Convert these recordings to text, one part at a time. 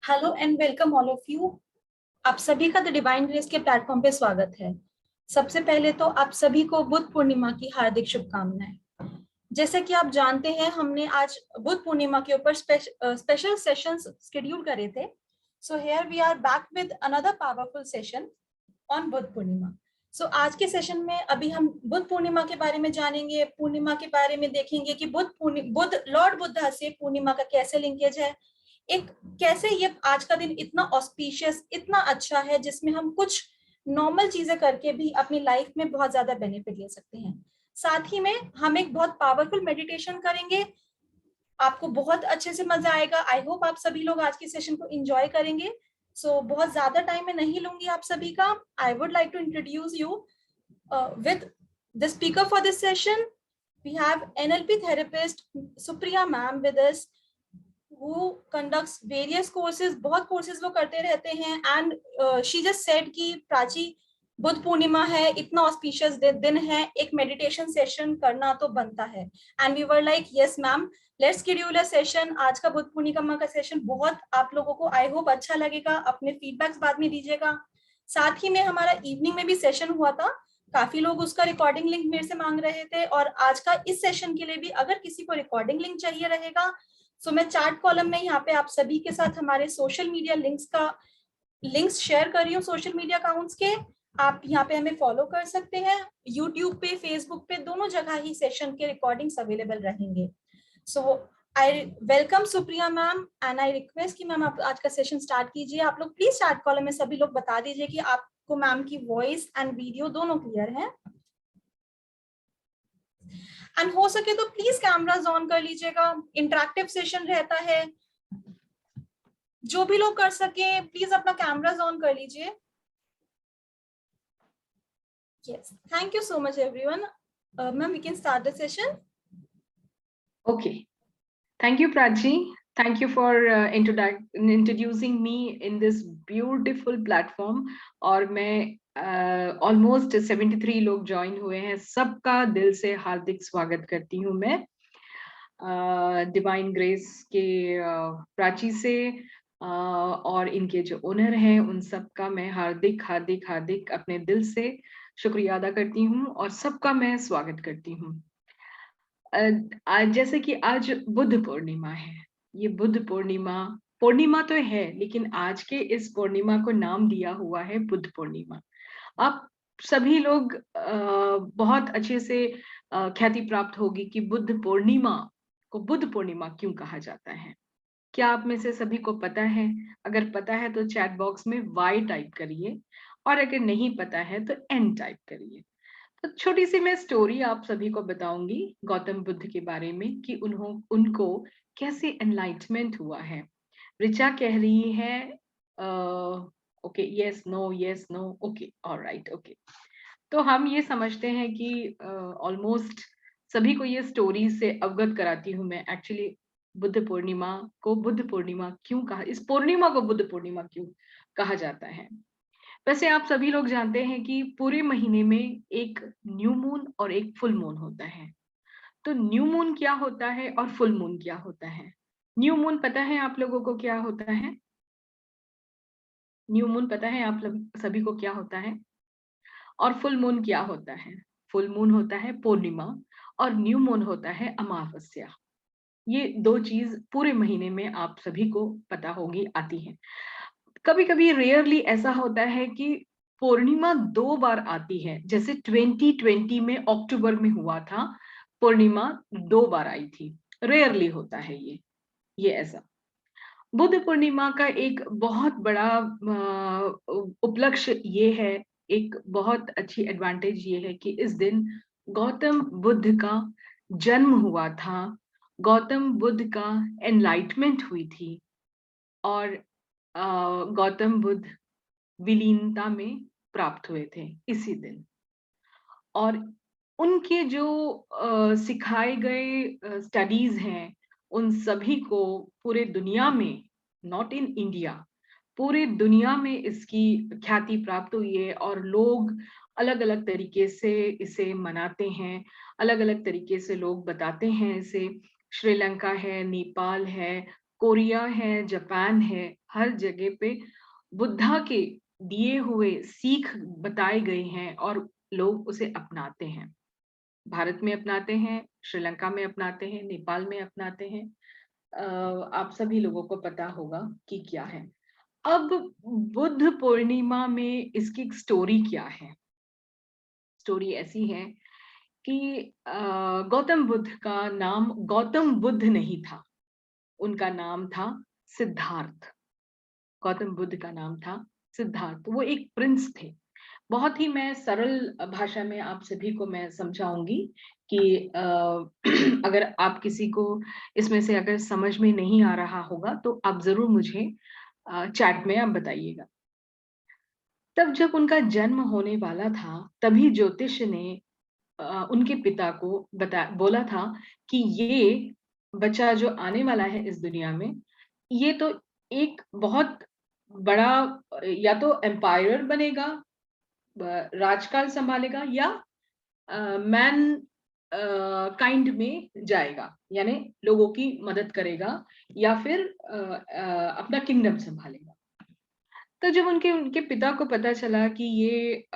Hello and welcome all of you. आप सभी का द डिवाइन ग्रेस के प्लेटफॉर्म पे स्वागत है। सबसे पहले तो आप सभी को बुद्ध पूर्णिमा की हार्दिक शुभकामनाएं। जैसे कि आप जानते हैं, हमने आज बुद्ध पूर्णिमा के ऊपर स्पेशल सेशंस शेड्यूल करे थे। So here we are back with another powerful session on Buddha Purnima. सो आज के सेशन में अभी हम बुद्ध पूर्णिमा के बारे में जानेंगे, पूर्णिमा के बारे में देखेंगे कि बुद्ध लॉर्ड बुद्धा से पूर्णिमा का कैसे लिंकेज है, एक कैसे ये आज का दिन इतना ऑस्पिशियस, इतना अच्छा है, जिसमें हम कुछ नॉर्मल चीजें करके भी अपनी लाइफ में बहुत ज्यादा बेनिफिट ले सकते हैं। साथ ही में हम एक बहुत पावरफुल मेडिटेशन करेंगे। आपको बहुत अच्छे से मजा आएगा। आई होप आप सभी लोग आज के सेशन को एंजॉय करेंगे। बहुत ज्यादा टाइम मैं नहीं लूंगी आप सभी का। I would like to introduce you with the speaker for this session. We have NLP therapist Supriya ma'am with us, who conducts various courses, बहुत कोर्सेज वो करते रहते हैं। एंड शी जस्ट सेड कि प्राची, बुद्ध पूर्णिमा है, इतना ऑस्पिशियस दिन है, एक मेडिटेशन सेशन करना तो बनता है। And we were like yes ma'am, let's schedule a session. आज का बुद्ध पूर्णिमा का सेशन बहुत आप लोगों को आई होप अच्छा लगेगा। अपने फीडबैक्स बाद में दीजिएगा। साथ ही में हमारा इवनिंग में भी सेशन हुआ था, काफी लोग उसका रिकॉर्डिंग लिंक मेरे से मांग रहे थे। और आज का इस सेशन के लिए भी अगर किसी को रिकॉर्डिंग लिंक चाहिए रहेगा, सो मैं चैट कॉलम में यहाँ पे आप सभी के साथ हमारे सोशल मीडिया लिंक्स शेयर कर रही हूँ, सोशल मीडिया अकाउंट्स के। आप यहाँ पे हमें फॉलो कर सकते हैं। यूट्यूब पे, फेसबुक पे, दोनों जगह ही सेशन के रिकॉर्डिंग्स अवेलेबल रहेंगे। So I welcome Supriya ma'am and I request कि मैम आप आज का सेशन स्टार्ट कीजिए। आप लोग प्लीज चैट कॉलम में सभी लोग बता दीजिए कि आपको मैम की वॉइस एंड वीडियो दोनों क्लियर है। एंड हो सके तो प्लीज कैमरास ऑन कर लीजिएगा, इंटरेक्टिव सेशन रहता है। जो भी लोग कर सके प्लीज अपना कैमरास ऑन कर लीजिए। Yes, thank you so much everyone. Ma'am we can start the session. Okay, thank you, Prachi. Thank you for introducing me in this beautiful platform. और मैं almost 73 लोग ज्वाइन हुए हैं, सबका दिल से हार्दिक स्वागत करती हूँ मैं डिवाइन ग्रेस के प्राची से और इनके जो ओनर हैं उन सबका मैं हार्दिक हार्दिक हार्दिक अपने दिल से शुक्रिया अदा करती हूँ और सबका मैं स्वागत करती हूँ। जैसे कि आज बुद्ध पूर्णिमा है, ये बुद्ध पूर्णिमा तो है, लेकिन आज के इस पूर्णिमा को नाम दिया हुआ है बुद्ध पूर्णिमा। आप सभी लोग बहुत अच्छे से ख्याति प्राप्त होगी कि बुद्ध पूर्णिमा को बुद्ध पूर्णिमा क्यों कहा जाता है। क्या आप में से सभी को पता है? अगर पता है तो चैट बॉक्स में वाई टाइप करिए, और अगर नहीं पता है तो एन टाइप करिए। तो छोटी सी मैं स्टोरी आप सभी को बताऊंगी गौतम बुद्ध के बारे में कि उनको कैसे एनलाइटमेंट हुआ है। ऋचा कह रही है okay, yes no, okay, alright, okay. तो हम ये समझते हैं कि ऑलमोस्ट सभी को ये स्टोरी से अवगत कराती हूँ मैं। एक्चुअली बुद्ध पूर्णिमा को बुद्ध पूर्णिमा क्यों कहा, इस पूर्णिमा को बुद्ध पूर्णिमा क्यों कहा जाता है। वैसे आप सभी लोग जानते हैं कि पूरे महीने में एक न्यू मून और एक फुल मून होता है। तो न्यू मून क्या होता है और फुल मून क्या होता है? न्यू मून पता है आप लोगों को क्या होता है? न्यू मून पता है आप लोग सभी को क्या होता है? और फुल मून क्या होता है? फुल मून होता है पूर्णिमा और न्यू मून होता है अमावस्या। ये दो चीज पूरे महीने में आप सभी को पता होगी आती है। कभी कभी रेयरली ऐसा होता है कि पूर्णिमा 2 बार आती है, जैसे 2020 में अक्टूबर में हुआ था, पूर्णिमा 2 बार आई थी। रेयरली होता है ये ऐसा। बुद्ध पूर्णिमा का एक बहुत बड़ा उपलक्ष्य ये है, एक बहुत अच्छी एडवांटेज ये है कि इस दिन गौतम बुद्ध का जन्म हुआ था, गौतम बुद्ध का एनलाइटमेंट हुई थी, और गौतम बुद्ध विलीनता में प्राप्त हुए थे इसी दिन। और उनके जो सिखाए गए स्टडीज हैं, उन सभी को पूरे दुनिया में, नॉट इन इंडिया, पूरे दुनिया में इसकी ख्याति प्राप्त हुई है। और लोग अलग अलग तरीके से इसे मनाते हैं, अलग अलग तरीके से लोग बताते हैं इसे। श्रीलंका है, नेपाल है, कोरिया है, जापान है, हर जगह पे बुद्धा के दिए हुए सीख बताए गए हैं और लोग उसे अपनाते हैं। भारत में अपनाते हैं, श्रीलंका में अपनाते हैं, नेपाल में अपनाते हैं। आप सभी लोगों को पता होगा कि क्या है। अब बुद्ध पूर्णिमा में इसकी एक स्टोरी क्या है? स्टोरी ऐसी है कि गौतम बुद्ध का नाम गौतम बुद्ध नहीं था, उनका नाम था सिद्धार्थ। गौतम बुद्ध का नाम था सिद्धार्थ। वो एक प्रिंस थे। बहुत ही मैं सरल भाषा में आप सभी को मैं समझाऊंगी कि अगर आप किसी को इसमें से अगर समझ में नहीं आ रहा होगा तो आप जरूर मुझे चैट में आप बताइएगा। तब जब उनका जन्म होने वाला था, तभी ज्योतिष ने उनके पिता को बोला था कि ये बच्चा जो आने वाला है इस दुनिया में, ये तो एक बहुत बड़ा या तो एम्पायर बनेगा, राजकाल संभालेगा, या मैन काइंड में जाएगा, यानी लोगों की मदद करेगा, या फिर अपना किंगडम संभालेगा। तो जब उनके उनके पिता को पता चला कि ये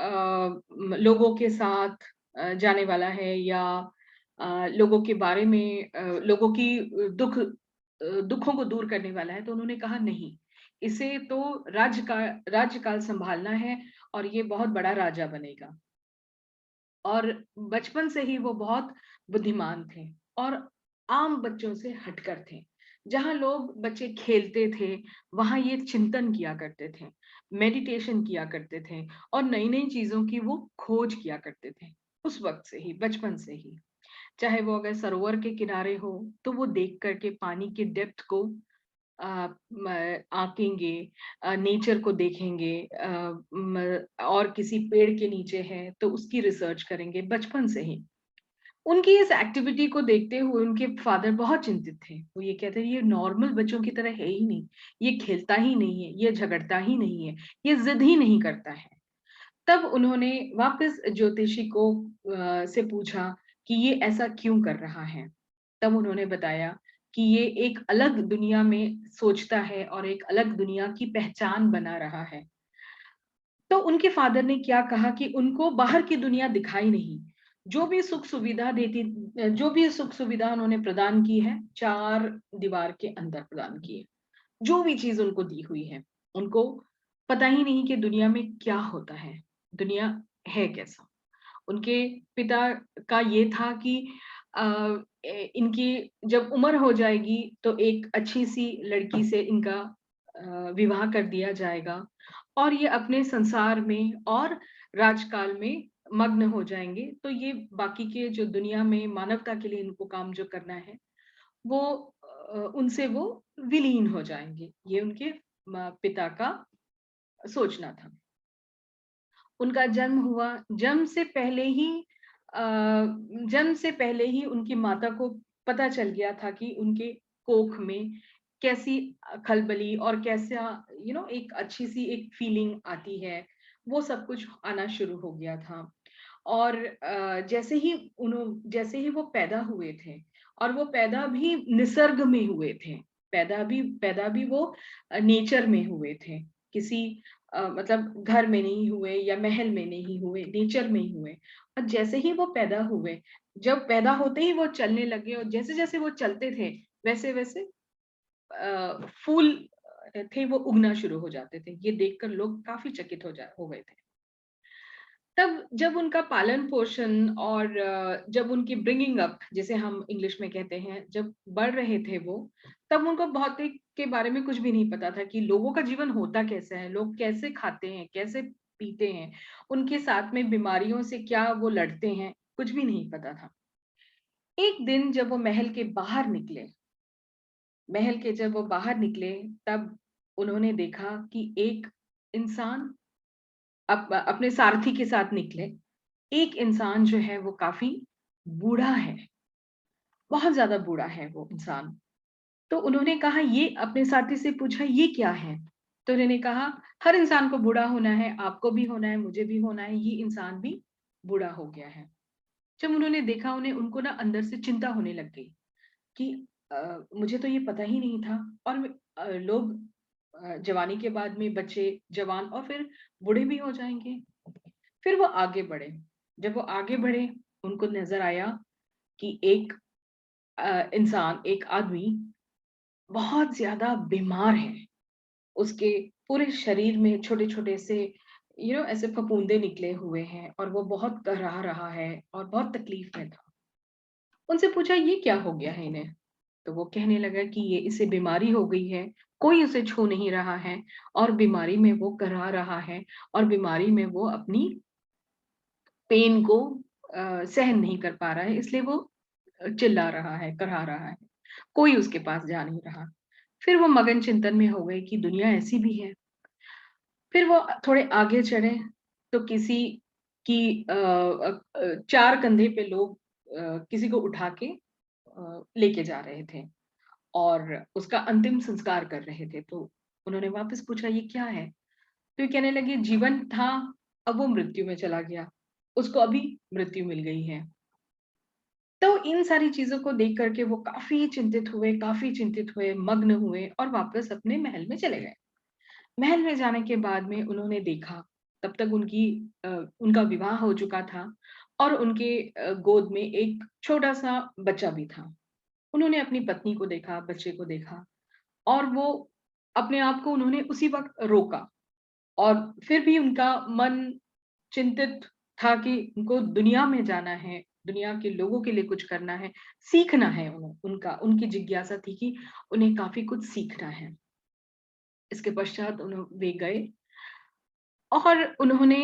लोगों के साथ जाने वाला है, या लोगों के बारे में लोगों की दुखों को दूर करने वाला है, तो उन्होंने कहा नहीं, इसे तो राज्यकाल संभालना है और ये बहुत बड़ा राजा बनेगा। और बचपन से ही वो बहुत बुद्धिमान थे और आम बच्चों से हटकर थे। जहाँ लोग बच्चे खेलते थे, वहां ये चिंतन किया करते थे, मेडिटेशन किया करते थे और नई नई चीजों की वो खोज किया करते थे। उस वक्त से ही, बचपन से ही, चाहे वो अगर सरोवर के किनारे हो तो वो देख करके पानी के डेप्थ को आंकेंगे, नेचर को देखेंगे, और किसी पेड़ के नीचे है तो उसकी रिसर्च करेंगे बचपन से ही। उनकी इस एक्टिविटी को देखते हुए उनके फादर बहुत चिंतित थे। वो ये कहते हैं ये नॉर्मल बच्चों की तरह है ही नहीं, ये खेलता ही नहीं है, ये झगड़ता ही नहीं है, ये जिद ही नहीं करता है। तब उन्होंने वापस ज्योतिषी को से पूछा कि ये ऐसा क्यों कर रहा है। तब उन्होंने बताया कि ये एक अलग दुनिया में सोचता है और एक अलग दुनिया की पहचान बना रहा है। तो उनके फादर ने क्या कहा कि उनको बाहर की दुनिया दिखाई नहीं। जो भी सुख सुविधा देती, जो भी सुख सुविधा उन्होंने प्रदान की है, चार दीवार के अंदर प्रदान की है। जो भी चीज उनको दी हुई है, उनको पता ही नहीं कि दुनिया में क्या होता है, दुनिया है कैसा। उनके पिता का ये था कि इनकी जब उम्र हो जाएगी तो एक अच्छी सी लड़की से इनका विवाह कर दिया जाएगा और ये अपने संसार में और राजकाल में मग्न हो जाएंगे। तो ये बाकी के जो दुनिया में मानवता के लिए इनको काम जो करना है, वो उनसे वो विलीन हो जाएंगे। ये उनके पिता का सोचना था। उनका जन्म हुआ, जन्म से पहले ही उनकी माता को पता चल गया था कि उनके कोख में कैसी खलबली और कैसा एक अच्छी सी एक फीलिंग आती है, वो सब कुछ आना शुरू हो गया था। और जैसे ही वो पैदा हुए थे, और वो पैदा भी निसर्ग में हुए थे, पैदा भी वो नेचर में हुए थे, किसी मतलब घर में नहीं हुए या महल में नहीं हुए, नेचर में ही हुए। और जैसे ही वो पैदा हुए, जब पैदा होते ही वो चलने लगे और जैसे जैसे वो चलते थे वैसे वैसे फूल थे वो उगना शुरू हो जाते थे। ये देखकर लोग काफी चकित हो गए थे। तब जब उनका पालन पोषण और जब उनकी ब्रिंगिंग अप, जिसे हम इंग्लिश में कहते हैं, जब बढ़ रहे थे वो, तब उनको भौतिक के बारे में कुछ भी नहीं पता था कि लोगों का जीवन होता कैसा है, लोग कैसे खाते हैं, कैसे पीते हैं, उनके साथ में बीमारियों से क्या वो लड़ते हैं, कुछ भी नहीं पता था। एक दिन जब वो जब वो बाहर निकले, तब उन्होंने देखा कि एक इंसान अपने सारथी के साथ निकले। एक इंसान जो है वो काफी बूढ़ा है, बहुत ज्यादा बूढ़ा है वो इंसान। तो उन्होंने कहा, ये अपने साथी से पूछा ये क्या है। तो उन्होंने कहा हर इंसान को बूढ़ा होना है, आपको भी होना है, मुझे भी होना है, ये इंसान भी बूढ़ा हो गया है। जब उन्होंने देखा, उनको ना अंदर से चिंता होने लग गई कि मुझे तो ये पता ही नहीं था। और लोग जवानी के बाद में बच्चे जवान और फिर बूढ़े भी हो जाएंगे। फिर वो आगे बढ़े। जब वो आगे बढ़े, उनको नजर आया कि एक इंसान, एक आदमी बहुत ज्यादा बीमार है। उसके पूरे शरीर में छोटे छोटे से ऐसे फफूंदे निकले हुए हैं और वो बहुत कराह रहा है और बहुत तकलीफ में था। उनसे पूछा ये क्या हो गया है इन्हें। तो वो कहने लगा कि ये इसे बीमारी हो गई है, कोई उसे छू नहीं रहा है और बीमारी में वो करा रहा है और बीमारी में वो अपनी पेन को सहन नहीं कर पा रहा है, इसलिए वो चिल्ला रहा है, करा रहा है। कोई उसके पास जा नहीं रहा। फिर वो मगन चिंतन में हो गए कि दुनिया ऐसी भी है। फिर वो थोड़े आगे चढ़े तो किसी की 4 कंधे पे लोग किसी को उठा के लेके जा रहे थे और उसका अंतिम संस्कार कर रहे थे। तो उन्होंने वापस पूछा ये क्या है? तो ये कहने लगे जीवन था, अब वो मृत्यु में चला गया, उसको अभी मृत्यु मिल गई है। तो इन सारी चीजों को देख करके वो काफी चिंतित हुए, मग्न हुए और वापस अपने महल में चले गए। महल में जाने के बाद में उन्होंने देखा, तब तक उनका विवाह हो चुका था और उनके गोद में एक छोटा सा बच्चा भी था। उन्होंने अपनी पत्नी को देखा, बच्चे को देखा और वो अपने आप को उन्होंने उसी वक्त रोका। और फिर भी उनका मन चिंतित था कि उनको दुनिया में जाना है, दुनिया के लोगों के लिए कुछ करना है, सीखना है। उनकी जिज्ञासा थी कि उन्हें काफी कुछ सीखना है। इसके पश्चात वे गए और उन्होंने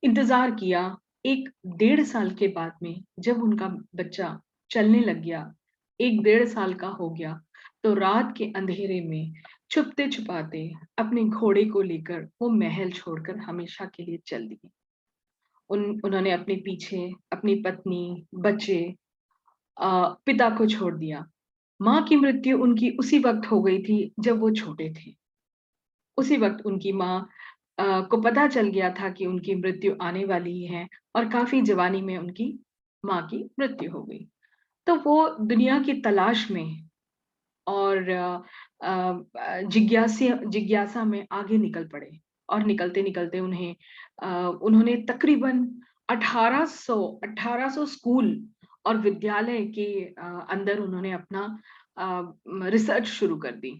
इंतजार किया। 1 डेढ़ साल के बाद में जब उनका बच्चा चलने लग गया, 1 डेढ़ साल का हो गया, तो रात के अंधेरे में छुपते छुपाते अपने घोड़े को लेकर वो महल छोड़कर हमेशा के लिए चल दिए। उन्होंने अपने पीछे अपनी पत्नी, बच्चे, पिता को छोड़ दिया। माँ की मृत्यु उनकी उसी वक्त हो गई थी जब वो छोटे थे। उसी वक्त उनकी माँ को पता चल गया था कि उनकी मृत्यु आने वाली ही है और काफी जवानी में उनकी माँ की मृत्यु हो गई। तो वो दुनिया की तलाश में और जिज्ञासा में आगे निकल पड़े और निकलते-निकलते उन्होंने तकरीबन 1800 स्कूल और विद्यालय के अंदर उन्होंने अपना रिसर्च शुरू कर दी।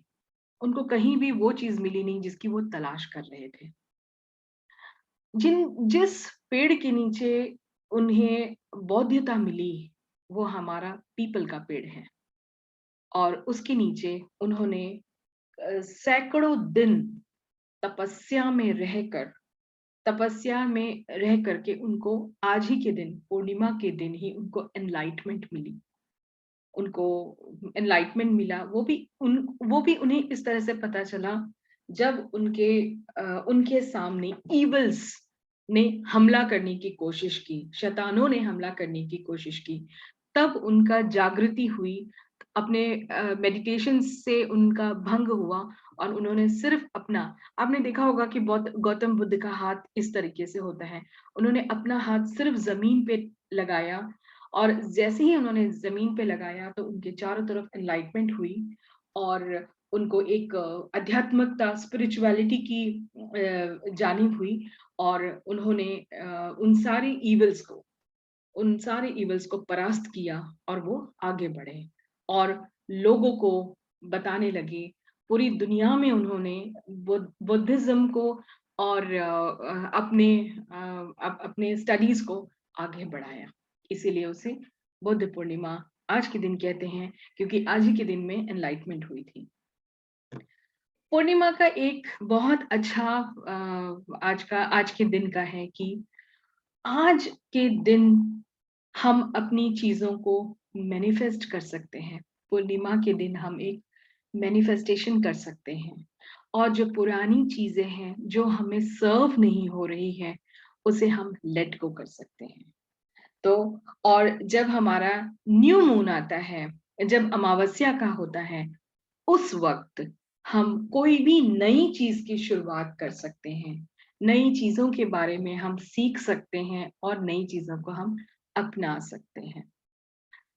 उनको कहीं भी वो चीज़ मिली नहीं जिसकी वो तलाश कर रहे थे। जिस पेड़ के नीचे उन्हें बौद्धता मिली, वो हमारा पीपल का पेड़ है और उसके नीचे उन्होंने सैकड़ों दिन तपस्या में रह करके उनको आज ही के दिन, पूर्णिमा के दिन ही उनको एनलाइटमेंट मिली। उनको एनलाइटमेंट मिला, वो भी उन्हें इस तरह से पता चला जब उनके सामने ईवल्स ने हमला करने की कोशिश की, शैतानों ने हमला करने की कोशिश की, तब उनका जागृति हुई। अपने मेडिटेशन से उनका भंग हुआ और उन्होंने सिर्फ अपना, आपने देखा होगा कि गौतम बुद्ध का हाथ इस तरीके से होता है। उन्होंने अपना हाथ सिर्फ जमीन पे लगाया और जैसे ही उन्होंने जमीन पे लगाया तो उनके चारों तरफ एनलाइटमेंट हुई और उनको एक आध्यात्मिकता, स्पिरिचुअलिटी की जानिब हुई और उन्होंने उन सारे इवल्स को परास्त किया और वो आगे बढ़े और लोगों को बताने लगे। पूरी दुनिया में उन्होंने बुद्धिज्म को और अपने स्टडीज को आगे बढ़ाया। इसीलिए उसे बुद्ध पूर्णिमा आज के दिन कहते हैं, क्योंकि आज ही के दिन में एनलाइटमेंट हुई थी। पूर्णिमा का एक बहुत अच्छा आज के दिन का है कि आज के दिन हम अपनी चीजों को मैनिफेस्ट कर सकते हैं। पूर्णिमा के दिन हम एक मैनिफेस्टेशन कर सकते हैं और जो पुरानी चीजें हैं जो हमें सर्व नहीं हो रही है उसे हम लेट गो कर सकते हैं। तो और जब हमारा न्यू मून आता है, जब अमावस्या का होता है, उस वक्त हम कोई भी नई चीज की शुरुआत कर सकते हैं। नई चीजों के बारे में हम सीख सकते हैं और नई चीजों को हम अपना सकते हैं।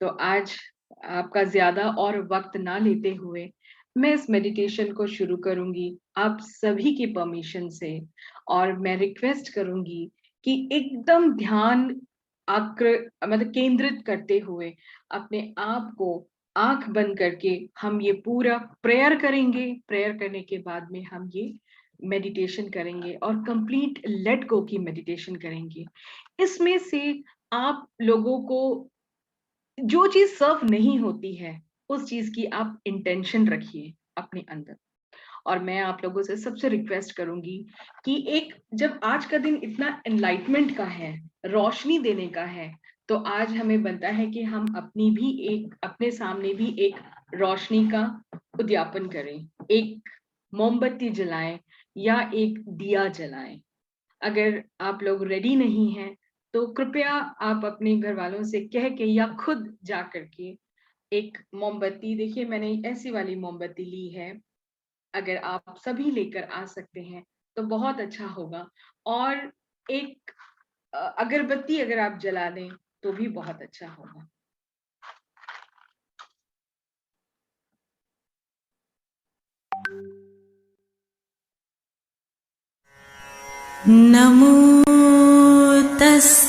तो आज आपका ज्यादा और वक्त ना लेते हुए मैं इस मेडिटेशन को शुरू करूंगी आप सभी की परमिशन से। और मैं रिक्वेस्ट करूंगी कि एकदम ध्यान मतलब केंद्रित करते हुए अपने आप को आंख बंद करके हम ये पूरा प्रेयर करेंगे। प्रेयर करने के बाद में हम ये मेडिटेशन करेंगे और कंप्लीट लेट गो की मेडिटेशन करेंगे। इसमें से आप लोगों को जो चीज सर्व नहीं होती है उस चीज की आप इंटेंशन रखिए अपने अंदर। और मैं आप लोगों से सबसे रिक्वेस्ट करूंगी कि एक जब आज का दिन इतना एनलाइटमेंट का है, रोशनी देने का है, तो आज हमें बनता है कि हम अपने सामने भी एक रोशनी का उद्यापन करें, एक मोमबत्ती जलाएं या एक दिया जलाएं। अगर आप लोग रेडी नहीं हैं तो कृपया आप अपने घर वालों से कह के या खुद जा करके एक मोमबत्ती, देखिए मैंने ऐसी वाली मोमबत्ती ली है, अगर आप सभी लेकर आ सकते हैं तो बहुत अच्छा होगा। और एक अगरबत्ती अगर आप जला दें तो भी बहुत अच्छा होगा। नमो तस्स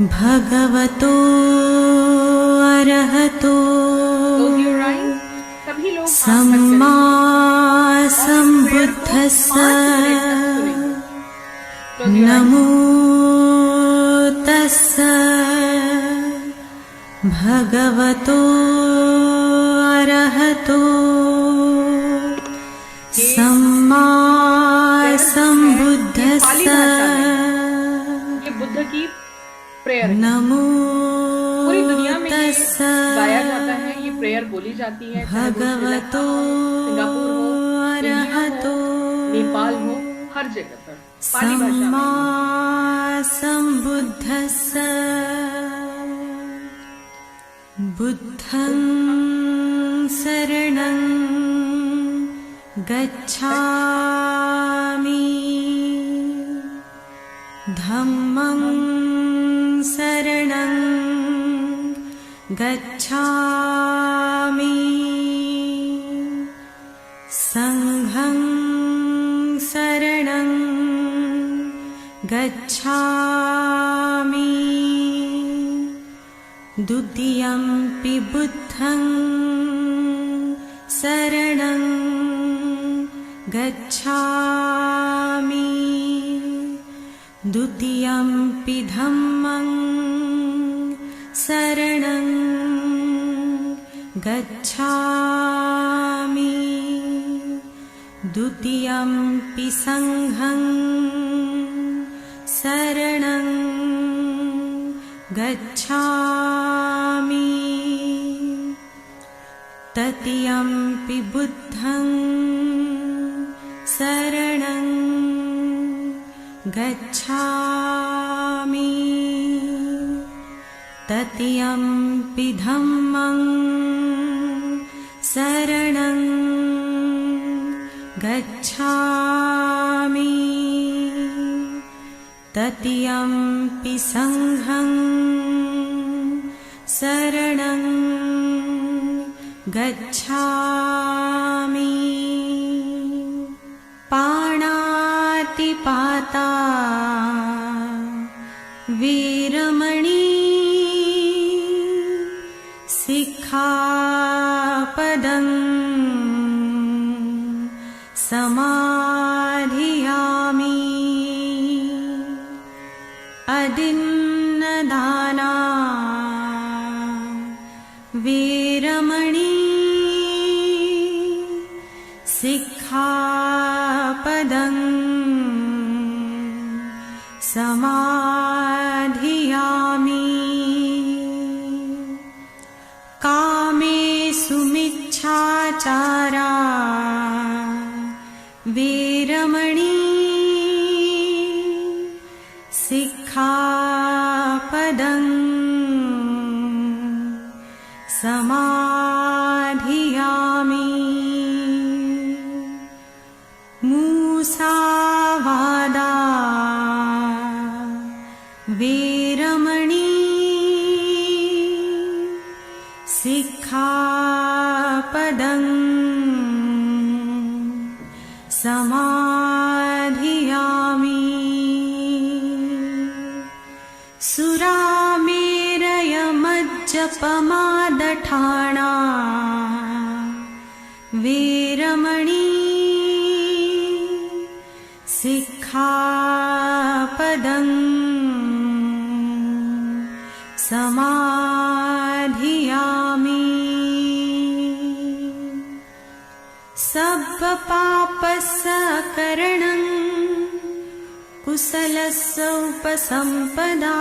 भगवतो अरहतो Close your eyes. सभी लोग सम्मा सम्बुद्धस्स नमो तस्स भगवतो अरहतो सम्मा सम्बुद्धस्स ये बुद्ध की प्रेयर है। नमो पूरी दुनिया में ये तस्स गाया जाता है, ये प्रेयर बोली जाती है, चाहे वो श्रीलंका हो, सिंगापुर हो, इंडिया हो, नेपाल हो, हर जगह पर पाली भाषा सम्मा में। सम्बुद्धस्स बुद्धं शरणं गच्छामि धम्मं शरणं गच्छामि संघं शरणं गच्छामि द्वितीयंपि बुद्धं शरणं गच्छामि द्वितीयंपि धम्मं शरणं गच्छामि द्वितीयंपि संघं शरणं गच्छामि तृतीयंपि बुद्धं शरणं गच्छामि तृतीयंपि धम्मं शरणं गच्छामि तृतीयंपि संघं शरणं गच्छामि पाणातिपाता वीरमणि सिक्खापदं समाधियामि अदिन्नदाना वीरमणि सिक्खापदं समाधियामि कामेषु मिच्छाचारा वीरमणि सिक्खापदं समाधियामि मूसावादा वीरमणि सिक्खापदं समाधियामि सुरामेरयमज्जपमादठाणा वीरमणि सिक्खापदं समाधियामि सब्बपापस्सकरणं कुशलस्य उपसम्पदा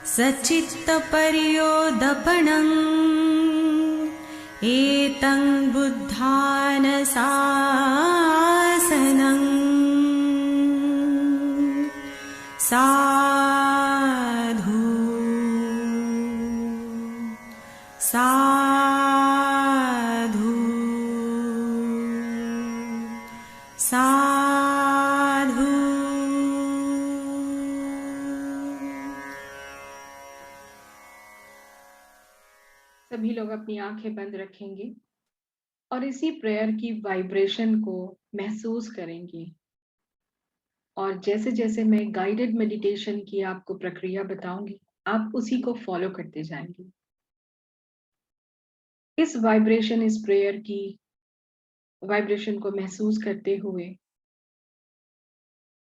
सच्चित्तपर्योदपणम् एतं बुद्धानशासनं साधु साधु साधु। सभी लोग अपनी आंखें बंद रखेंगे और इसी प्रेयर की वाइब्रेशन को महसूस करेंगे। और जैसे जैसे मैं गाइडेड मेडिटेशन की आपको प्रक्रिया बताऊंगी, आप उसी को फॉलो करते जाएंगे। इस वाइब्रेशन, इस प्रेयर की वाइब्रेशन को महसूस करते हुए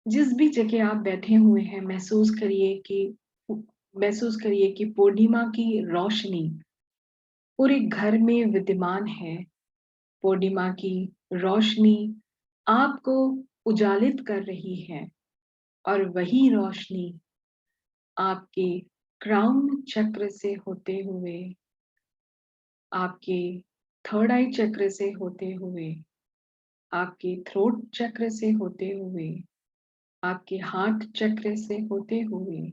जिस भी जगह आप बैठे हुए हैं, महसूस करिए कि पूर्णिमा की रोशनी पूरे घर में विद्यमान है। पूर्णिमा की रोशनी आपको उजालित कर रही है और वही रोशनी आपके क्राउन चक्र से होते हुए, आपके थर्ड आई चक्र से होते हुए, आपके थ्रोट चक्र से होते हुए, आपके हार्ट चक्र से होते हुए,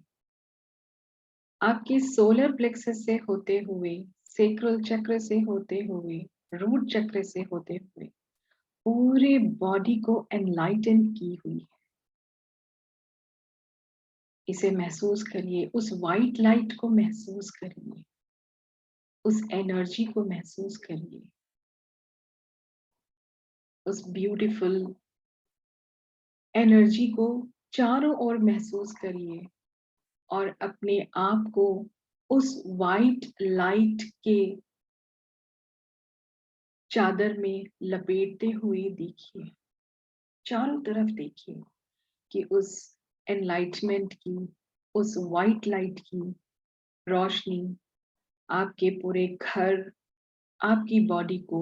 आपके सोलर प्लेक्सस से होते हुए, सेक्रल चक्र से होते हुए, रूट चक्र से होते हुए पूरे बॉडी को एनलाइटन की हुई है। इसे महसूस करिए, उस वाइट लाइट को महसूस करिए, उस एनर्जी को महसूस करिए, उस ब्यूटीफुल एनर्जी को चारों ओर महसूस करिए और अपने आप को उस वाइट लाइट के चादर में लपेटते हुए देखिए। चारों तरफ देखिए कि उस एनलाइटमेंट की, उस वाइट लाइट की रोशनी आपके पूरे घर, आपकी बॉडी को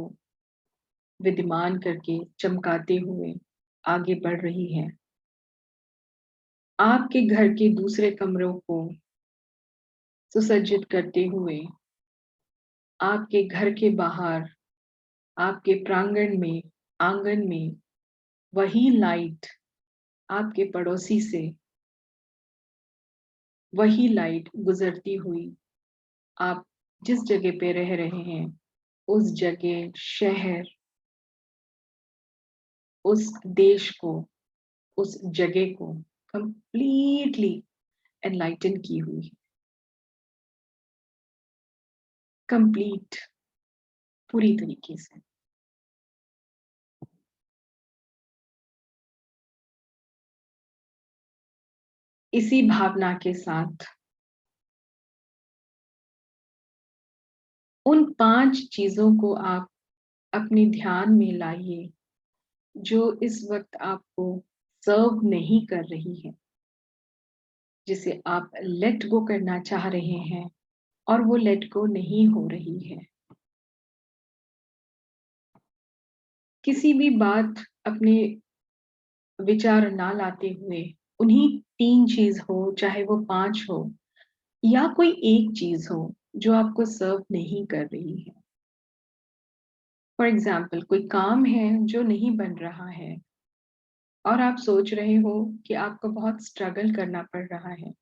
विद्यमान करके चमकाते हुए आगे बढ़ रही है। आपके घर के दूसरे कमरों को सुसज्जित करते हुए, आपके घर के बाहर, आपके प्रांगण में, आंगन में वही लाइट आपके पड़ोसी से वही लाइट गुजरती हुई आप जिस जगह पे रह रहे हैं उस जगह, शहर, उस देश को, उस जगह को कंप्लीटली एनलाइटन की हुई है। कंप्लीट, पूरी तरीके से। इसी भावना के साथ उन 5 चीजों को आप अपने ध्यान में लाइए जो इस वक्त आपको सर्व नहीं कर रही है, जिसे आप लेट गो करना चाह रहे हैं और वो लेट गो नहीं हो रही है। किसी भी बात अपने विचार ना लाते हुए उन्हीं 3 चीज हो, चाहे वो 5 हो या कोई एक चीज हो जो आपको सर्व नहीं कर रही है। फॉर एग्जाम्पल, कोई काम है जो नहीं बन रहा है और आप सोच रहे हो कि आपको बहुत स्ट्रगल करना पड़ रहा है।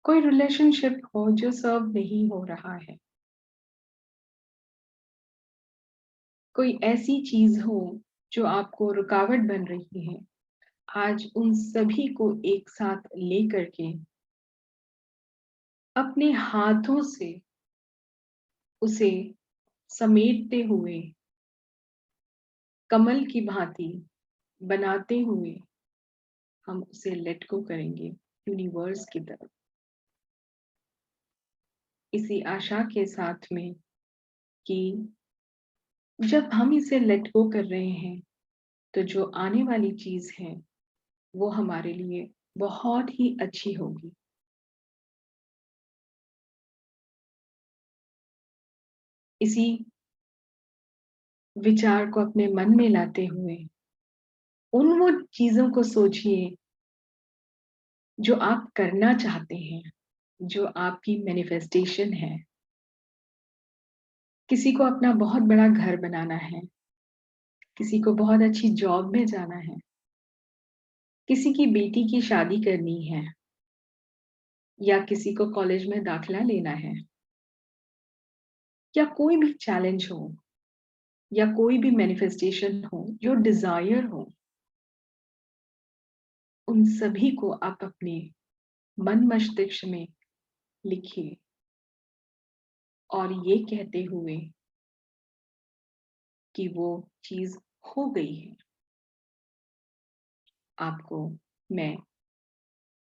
कोई रिलेशनशिप हो जो सर्व नहीं हो रहा है। कोई ऐसी चीज हो जो आपको रुकावट बन रही है। आज उन सभी को एक साथ लेकर के अपने हाथों से उसे समेटते हुए, कमल की भांति बनाते हुए हम उसे लेट गो करेंगे यूनिवर्स की तरफ, इसी आशा के साथ में कि जब हम इसे लेट गो कर रहे हैं तो जो आने वाली चीज है वो हमारे लिए बहुत ही अच्छी होगी। इसी विचार को अपने मन में लाते हुए उन वो चीजों को सोचिए जो आप करना चाहते हैं, जो आपकी मैनिफेस्टेशन है। किसी को अपना बहुत बड़ा घर बनाना है, किसी को बहुत अच्छी जॉब में जाना है, किसी की बेटी की शादी करनी है, या किसी को कॉलेज में दाखिला लेना है, या कोई भी चैलेंज हो, या कोई भी मैनिफेस्टेशन हो, जो डिजायर हो, उन सभी को आप अपने मन मस्तिष्क में लिखिए और ये कहते हुए कि वो चीज हो गई है। आपको मैं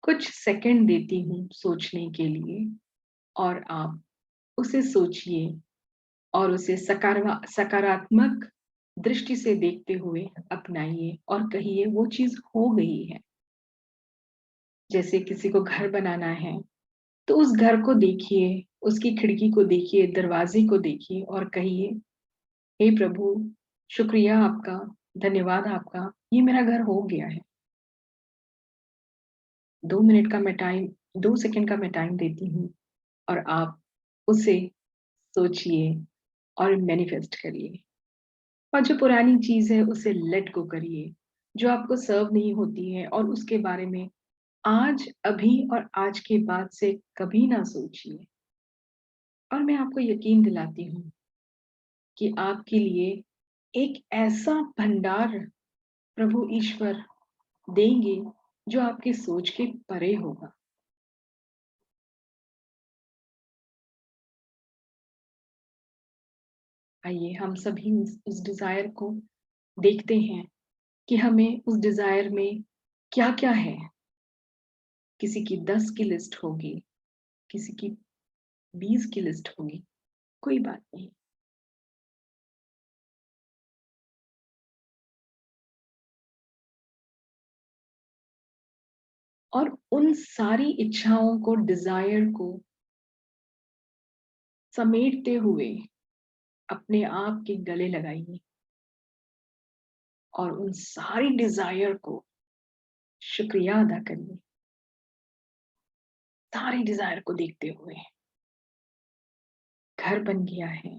कुछ सेकंड देती हूँ सोचने के लिए, और आप उसे सोचिए और उसे सकारात्मक दृष्टि से देखते हुए अपनाइए और कहिए वो चीज हो गई है। जैसे किसी को घर बनाना है तो उस घर को देखिए, उसकी खिड़की को देखिए, दरवाजे को देखिए और कहिए, हे प्रभु, शुक्रिया आपका, धन्यवाद आपका, ये मेरा घर हो गया है। 2 मिनट का मैं टाइम 2 सेकंड का मैं टाइम देती हूँ और आप उसे सोचिए और मैनिफेस्ट करिए। और जो पुरानी चीज है उसे लेट गो करिए, जो आपको सर्व नहीं होती है, और उसके बारे में आज, अभी और आज के बाद से कभी ना सोचिए। और मैं आपको यकीन दिलाती हूँ कि आपके लिए एक ऐसा भंडार प्रभु ईश्वर देंगे जो आपकी सोच के परे होगा। आइए हम सभी उस डिजायर को देखते हैं कि हमें उस डिजायर में क्या क्या है। किसी की 10 की लिस्ट होगी, किसी की 20 की लिस्ट होगी, कोई बात नहीं। और उन सारी इच्छाओं को, डिजायर को समेटते हुए अपने आप के गले लगाइए और उन सारी डिजायर को शुक्रिया अदा करिए। सारी डिजायर को देखते हुए, घर बन गया है,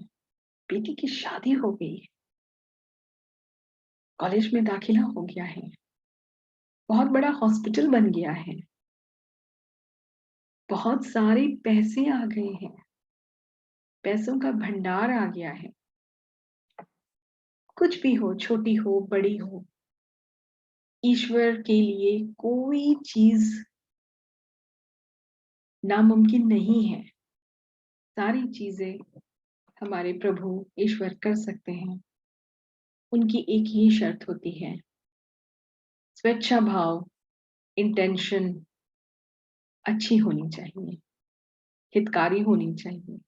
बेटी की शादी हो गई है, कॉलेज में दाखिला हो गया है, बहुत बड़ा हॉस्पिटल बन गया है, बहुत सारे पैसे आ गए हैं, पैसों का भंडार आ गया है। कुछ भी हो, छोटी हो बड़ी हो, ईश्वर के लिए कोई चीज नामुमकिन नहीं है। सारी चीजें हमारे प्रभु ईश्वर कर सकते हैं। उनकी एक ही शर्त होती है, स्वेच्छा भाव, इंटेंशन अच्छी होनी चाहिए, हितकारी होनी चाहिए।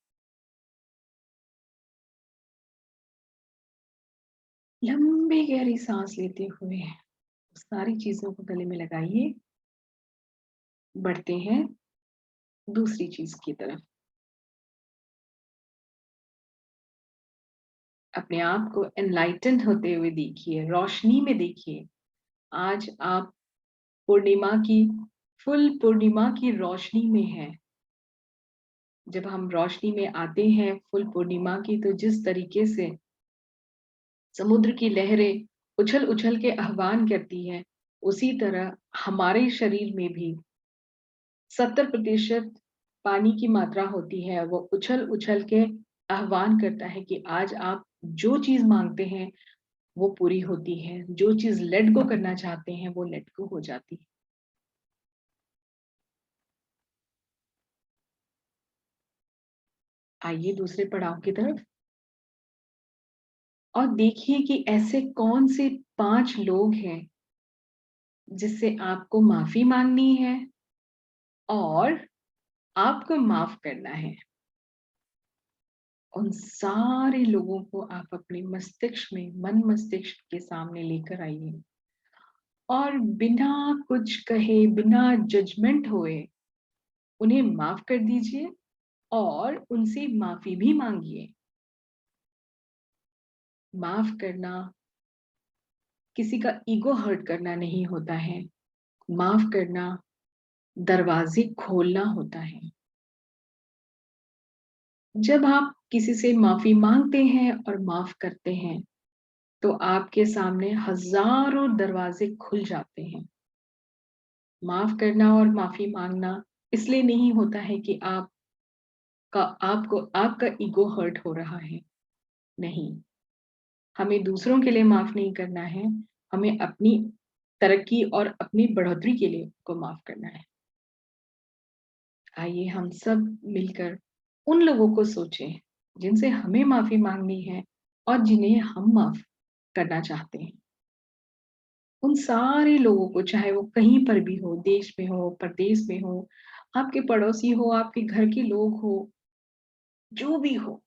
लंबी गहरी सांस लेते हुए सारी चीजों को गले में लगाइए। बढ़ते हैं दूसरी चीज की तरफ। अपने आप को एनलाइटेंड होते हुए देखिए, रोशनी में देखिए। आज आप पूर्णिमा की, फुल पूर्णिमा की रोशनी में है। जब हम रोशनी में आते हैं फुल पूर्णिमा की, तो जिस तरीके से समुद्र की लहरें उछल उछल के आह्वान करती है, उसी तरह हमारे शरीर में भी 70% पानी की मात्रा होती है। वो उछल उछल के आह्वान करता है कि आज आप जो चीज मांगते हैं वो पूरी होती है, जो चीज लेट गो करना चाहते हैं वो लेट गो हो जाती है। आइए दूसरे पड़ाव की तरफ और देखिए कि ऐसे कौन से 5 लोग हैं जिससे आपको माफी मांगनी है और आपको माफ करना है। उन सारे लोगों को आप अपने मस्तिष्क में, मन मस्तिष्क के सामने लेकर आइए और बिना कुछ कहे, बिना जजमेंट हुए उन्हें माफ कर दीजिए और उनसे माफी भी मांगिए। माफ करना किसी का ईगो हर्ट करना नहीं होता है। माफ करना दरवाजे खोलना होता है। जब आप किसी से माफी मांगते हैं और माफ करते हैं तो आपके सामने हजारों दरवाजे खुल जाते हैं। माफ करना और माफी मांगना इसलिए नहीं होता है कि आपका ईगो हर्ट हो रहा है। नहीं, हमें दूसरों के लिए माफ नहीं करना है, हमें अपनी तरक्की और अपनी बढ़ोतरी के लिए को माफ करना है। आइए हम सब मिलकर उन लोगों को सोचें जिनसे हमें माफी मांगनी है और जिन्हें हम माफ करना चाहते हैं। उन सारे लोगों को, चाहे वो कहीं पर भी हो, देश में हो, प्रदेश में हो, आपके पड़ोसी हो, आपके घर के लोग हो, जो भी हो,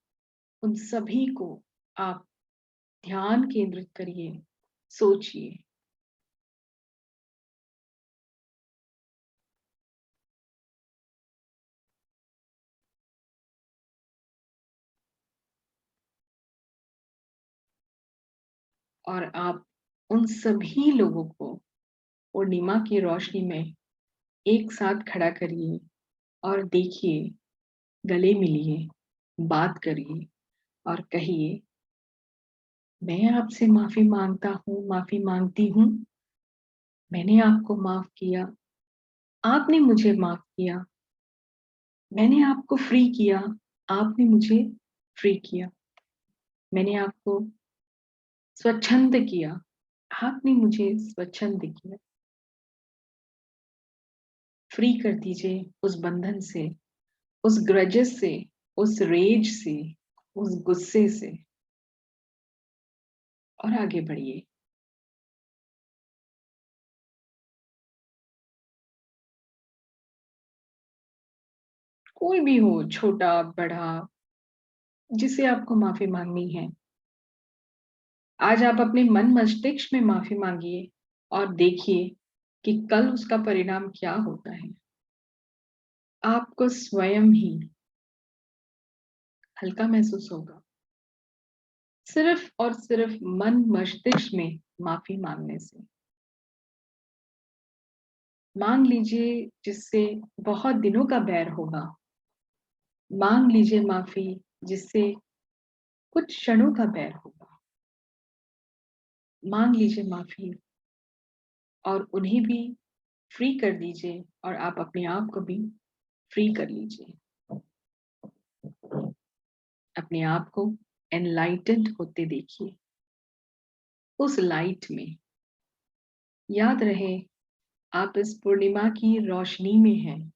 उन सभी को आप ध्यान केंद्रित करिए, सोचिए। और आप उन सभी लोगों को पूर्णिमा की रोशनी में एक साथ खड़ा करिए और देखिए, गले मिलिए, बात करिए और कहिए, मैं आपसे माफी मांगता हूँ, माफी मांगती हूँ। मैंने आपको माफ किया, आपने मुझे माफ किया। मैंने आपको फ्री किया, आपने मुझे फ्री किया। मैंने आपको स्वच्छंद किया, आपने मुझे स्वच्छंद किया। फ्री कर दीजिए उस बंधन से, उस ग्रजेस से, उस रेज से, उस गुस्से से और आगे बढ़िए। कोई भी हो, छोटा बड़ा, जिसे आपको माफी मांगनी है, आज आप अपने मन मस्तिष्क में माफी मांगिए और देखिए कि कल उसका परिणाम क्या होता है। आपको स्वयं ही हल्का महसूस होगा, सिर्फ और सिर्फ मन मस्तिष्क में माफी मांगने से। मांग लीजिए जिससे बहुत दिनों का बैर होगा, मांग लीजिए माफी जिससे कुछ क्षणों का बैर होगा। मांग लीजिए माफी और उन्हें भी फ्री कर दीजिए और आप अपने आप को भी फ्री कर लीजिए। अपने आप को एनलाइटेंड होते देखिए उस लाइट में। याद रहे, आप इस पूर्णिमा की रोशनी में हैं,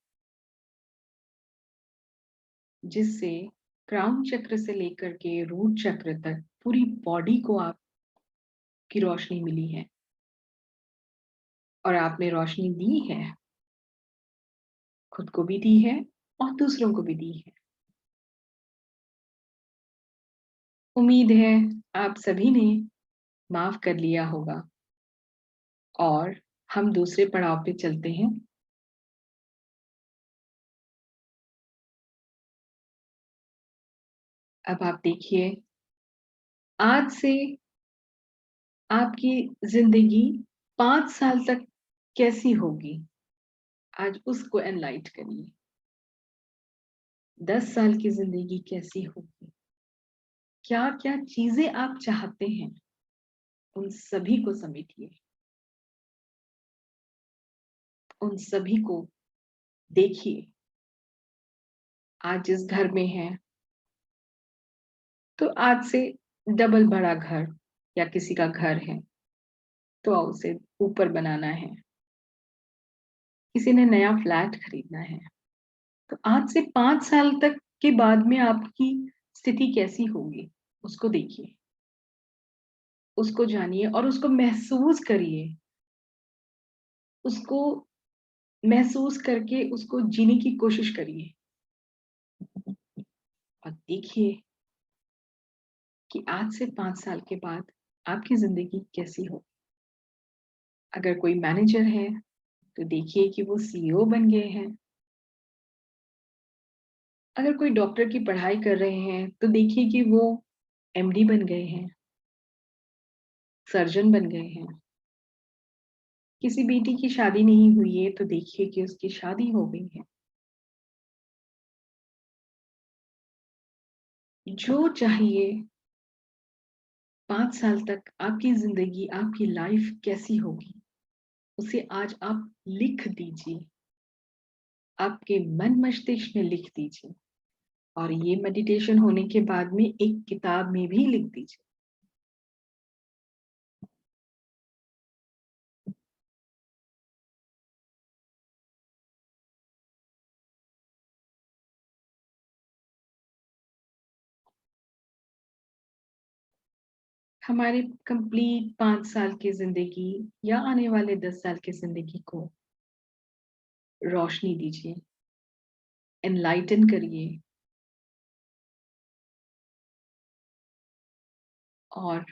जिससे क्राउन चक्र से लेकर के रूट चक्र तक पूरी बॉडी को आप की रोशनी मिली है और आपने रोशनी दी है, खुद को भी दी है और दूसरों को भी दी है। उम्मीद है आप सभी ने माफ कर लिया होगा और हम दूसरे पड़ाव पे चलते हैं। अब आप देखिए, आज से आपकी जिंदगी 5 साल तक कैसी होगी, आज उसको एनलाइट करिए। 10 साल की जिंदगी कैसी होगी, क्या क्या चीजें आप चाहते हैं, उन सभी को समेटिए, उन सभी को देखिए। आज जिस घर में है तो आज से डबल बड़ा घर या किसी का घर है तो उसे ऊपर बनाना है। किसी ने नया फ्लैट खरीदना है तो आज से 5 साल तक के बाद में आपकी स्थिति कैसी होगी, उसको देखिए, उसको जानिए और उसको महसूस करिए। उसको महसूस करके उसको जीने की कोशिश करिए और देखिए कि आज से 5 साल के बाद आपकी जिंदगी कैसी हो। अगर कोई मैनेजर है तो देखिए कि वो सीईओ बन गए हैं। अगर कोई डॉक्टर की पढ़ाई कर रहे हैं तो देखिए कि वो एमडी बन गए हैं, सर्जन बन गए हैं। किसी बेटी की शादी नहीं हुई है तो देखिए कि उसकी शादी हो गई है। जो चाहिए 5 साल तक आपकी जिंदगी, आपकी लाइफ कैसी होगी, उसे आज आप लिख दीजिए, आपके मन मस्तिष्क में लिख दीजिए और ये मेडिटेशन होने के बाद में एक किताब में भी लिख दीजिए। हमारे कंप्लीट 5 साल की जिंदगी या आने वाले 10 साल की जिंदगी को रोशनी दीजिए, एनलाइटन करिए और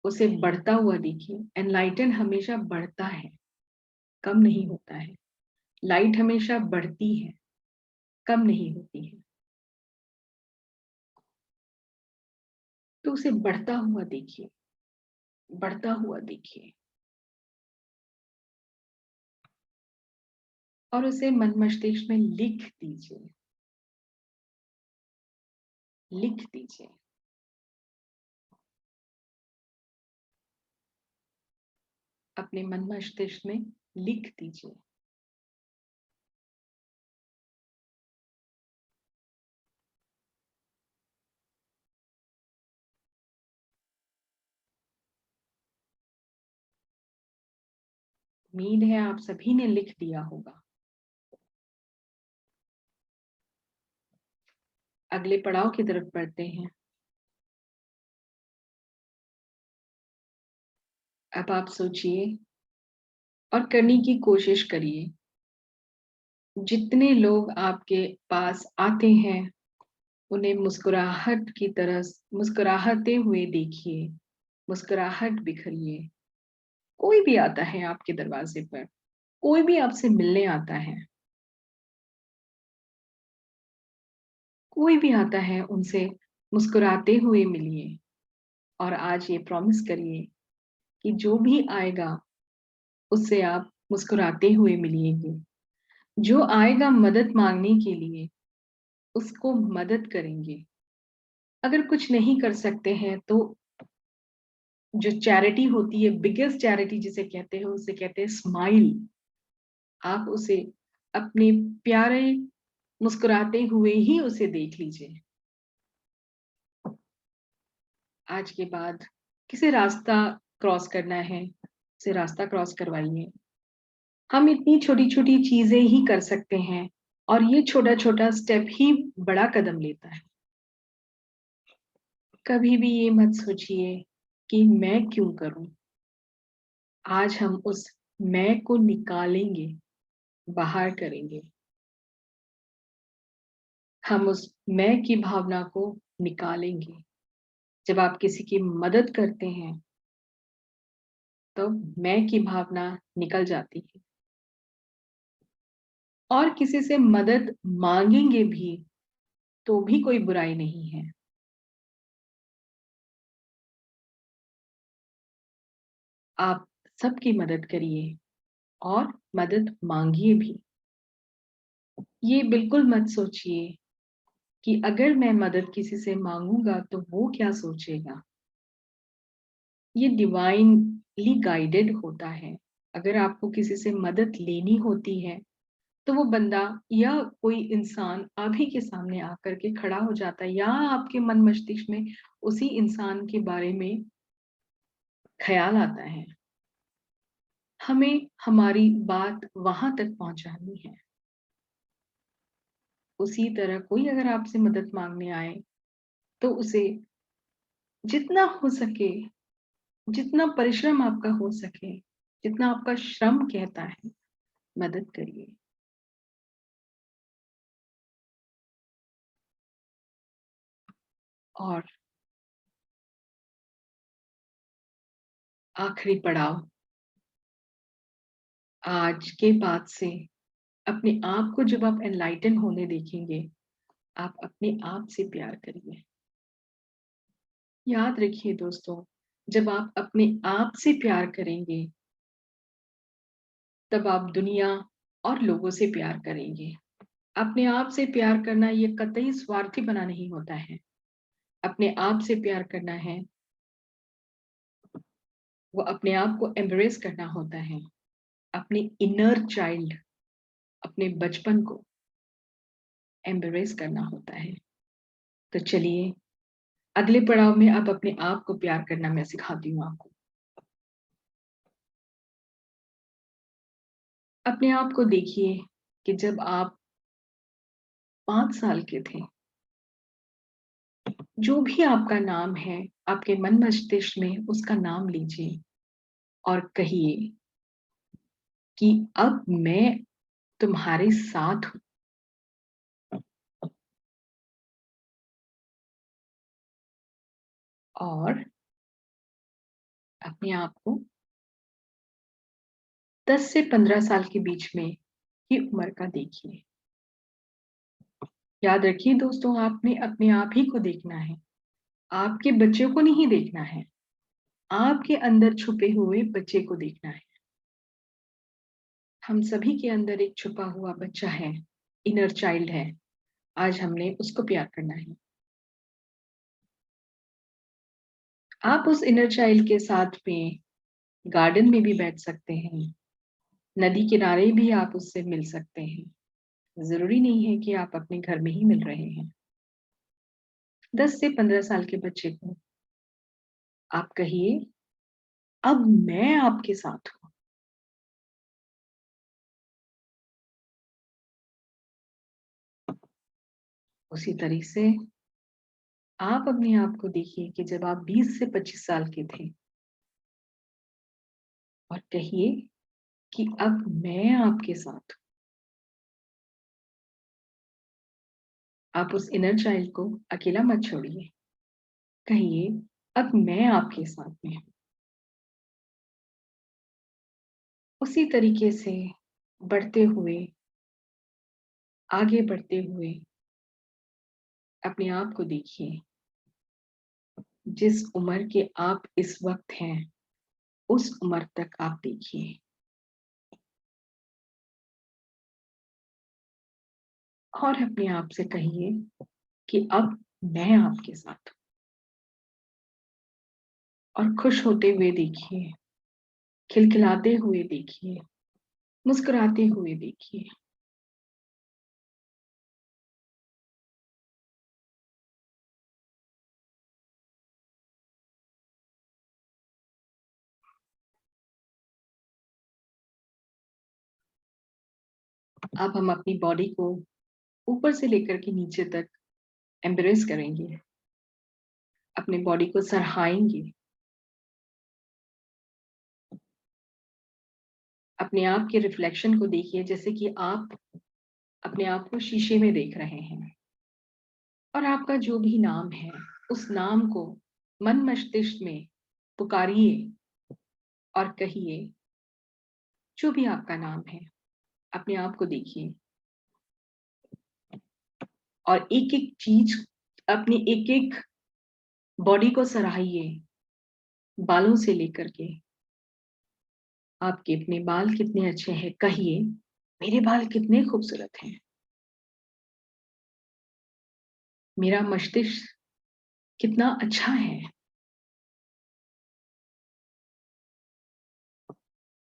उसे बढ़ता हुआ देखिए। एनलाइटन हमेशा बढ़ता है, कम नहीं होता है। लाइट हमेशा बढ़ती है, कम नहीं होती है। तो उसे बढ़ता हुआ देखिए, बढ़ता हुआ देखिए और उसे मन मस्तिष्क में लिख दीजिए, लिख दीजिए। अपने मन मस्तिष्क में लिख दीजिए। उम्मीद है आप सभी ने लिख दिया होगा। अगले पड़ाव की तरफ बढ़ते हैं। अब आप सोचिए और करने की कोशिश करिए। जितने लोग आपके पास आते हैं उन्हें मुस्कुराहट की तरह मुस्कुराते हुए देखिए, मुस्कुराहट बिखरिए। कोई भी आता है आपके दरवाजे पर, कोई भी आपसे मिलने आता है, कोई भी आता है, उनसे मुस्कुराते हुए मिलिए और आज ये प्रॉमिस करिए कि जो भी आएगा उससे आप मुस्कुराते हुए मिलिएगे। जो आएगा मदद मांगने के लिए उसको मदद करेंगे। अगर कुछ नहीं कर सकते हैं तो जो चैरिटी होती है, बिगेस्ट चैरिटी जिसे कहते हैं, उसे कहते हैं स्माइल। आप उसे अपने प्यारे मुस्कुराते हुए ही उसे देख लीजिए। आज के बाद किसी रास्ता क्रॉस करना है, उसे रास्ता क्रॉस करवाइए। हम इतनी छोटी छोटी चीजें ही कर सकते हैं और ये छोटा छोटा स्टेप ही बड़ा कदम लेता है। कभी भी ये मत सोचिए कि मैं क्यों करूं। आज हम उस मैं को निकालेंगे, बाहर करेंगे। हम उस मैं की भावना को निकालेंगे। जब आप किसी की मदद करते हैं तो मैं की भावना निकल जाती है और किसी से मदद मांगेंगे भी तो भी कोई बुराई नहीं है। आप सबकी मदद करिए और मदद मांगिए भी। ये बिल्कुल मत सोचिए कि अगर मैं मदद किसी से मांगूंगा तो वो क्या सोचेगा। ये डिवाइनली गाइडेड होता है। अगर आपको किसी से मदद लेनी होती है तो वो बंदा या कोई इंसान आप ही के सामने आकर के खड़ा हो जाता है या आपके मन मस्तिष्क में उसी इंसान के बारे में ख्याल आता है। हमें हमारी बात वहां तक पहुंचानी है। उसी तरह कोई अगर आपसे मदद मांगने आए तो उसे जितना हो सके, जितना परिश्रम आपका हो सके, जितना आपका श्रम कहता है, मदद करिए। और आखिरी पड़ाव, आज के बाद से अपने आप को जब आप एनलाइटन होने देखेंगे, आप अपने आप से प्यार करिए। याद रखिए दोस्तों, जब आप अपने आप से प्यार करेंगे तब आप दुनिया और लोगों से प्यार करेंगे। अपने आप से प्यार करना ये कतई स्वार्थी बना नहीं होता है। अपने आप से प्यार करना है वो अपने आप को एम्ब्रेस करना होता है, अपने इनर चाइल्ड, अपने बचपन को एम्ब्रेस करना होता है। तो चलिए अगले पड़ाव में आप अपने आप को प्यार करना मैं सिखाती हूँ आपको। अपने आप को देखिए कि जब आप 5 साल के थे, जो भी आपका नाम है, आपके मन मस्तिष्क में उसका नाम लीजिए और कहिए कि अब मैं तुम्हारे साथ हूँ। और अपने आप को 10 से 15 साल के बीच में की उम्र का देखिए। याद रखिए दोस्तों, आपने अपने आप ही को देखना है, आपके बच्चे को नहीं देखना है, आपके अंदर छुपे हुए बच्चे को देखना है। हम सभी के अंदर एक छुपा हुआ बच्चा है, इनर चाइल्ड है। आज हमने उसको प्यार करना है। आप उस इनर चाइल्ड के साथ में गार्डन में भी बैठ सकते हैं, नदी किनारे भी आप उससे मिल सकते हैं। जरूरी नहीं है कि आप अपने घर में ही मिल रहे हैं। 10 से 15 साल के बच्चे को आप कहिए, अब मैं आपके साथ हूं। उसी तरीके से आप अपने आप को देखिए कि जब आप 20 से 25 साल के थे और कहिए कि अब मैं आपके साथ हूं। आप उस इनर चाइल्ड को अकेला मत छोड़िए, कहिए अब मैं आपके साथ में हूं। उसी तरीके से बढ़ते हुए, आगे बढ़ते हुए अपने आप को देखिए, जिस उम्र के आप इस वक्त हैं उस उम्र तक आप देखिए और अपने आप से कहिए कि अब मैं आपके साथ हूं। और खुश होते हुए देखिए, खिलखिलाते हुए देखिए, मुस्कुराते हुए देखिए। अब हम अपनी बॉडी को ऊपर से लेकर के नीचे तक एम्ब्रेस करेंगे, अपनी बॉडी को सराहाएंगे, अपने आप के रिफ्लेक्शन को देखिए जैसे कि आप अपने आप को शीशे में देख रहे हैं। और आपका जो भी नाम है उस नाम को मन मस्तिष्क में पुकारिए और कहिए, जो भी आपका नाम है अपने आप को देखिए और एक एक चीज, अपनी एक एक बॉडी को सराहिए, बालों से लेकर के। आपके अपने बाल कितने अच्छे हैं, कहिए मेरे बाल कितने खूबसूरत हैं, मेरा मस्तिष्क कितना अच्छा है।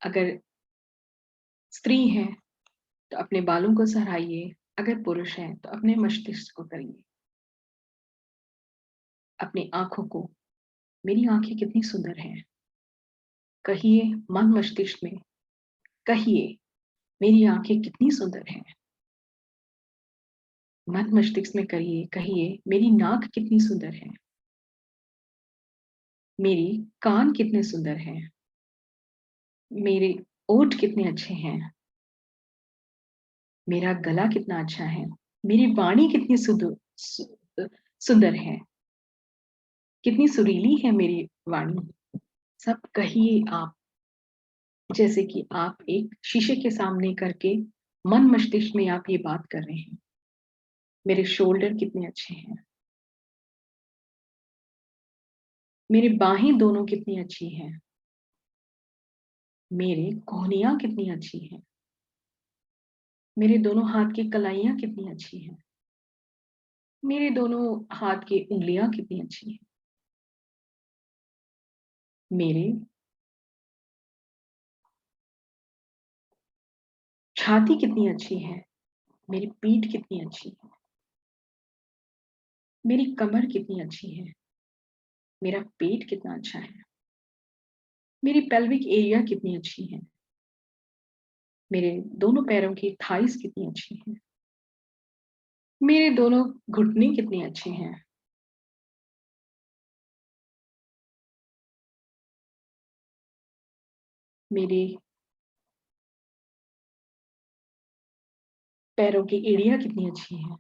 अगर स्त्री है तो अपने बालों को सराहिए, अगर पुरुष है तो अपने मस्तिष्क को करिए। अपनी आंखों को, मेरी आंखें कितनी सुंदर हैं, कहिए मन मस्तिष्क में, कहिए मेरी आंखें कितनी सुंदर हैं। मन मस्तिष्क में करिए, कहिए मेरी नाक कितनी सुंदर है, मेरी कान कितने सुंदर हैं, मेरे ओठ कितने अच्छे हैं, मेरा गला कितना अच्छा है, मेरी वाणी कितनी सुंदर है, कितनी सुरीली है मेरी वाणी। सब कहिए आप, जैसे कि आप एक शीशे के सामने करके मन मस्तिष्क में आप ये बात कर रहे हैं। मेरे शोल्डर कितने अच्छे हैं, मेरी बाहें दोनों कितनी अच्छी हैं, मेरे कोहनियां कितनी अच्छी हैं, मेरे दोनों हाथ की कलाइयां कितनी अच्छी हैं, मेरे दोनों हाथ की उंगलियां कितनी अच्छी हैं, मेरे छाती कितनी अच्छी है, मेरी पीठ कितनी अच्छी है, मेरी कमर कितनी अच्छी है, मेरा पेट कितना अच्छा है, मेरी पेल्विक एरिया कितनी अच्छी है, मेरे दोनों पैरों की थाइस कितनी अच्छी है, मेरे दोनों घुटने कितने अच्छे हैं, मेरे पैरों की एड़ियां कितनी अच्छी है,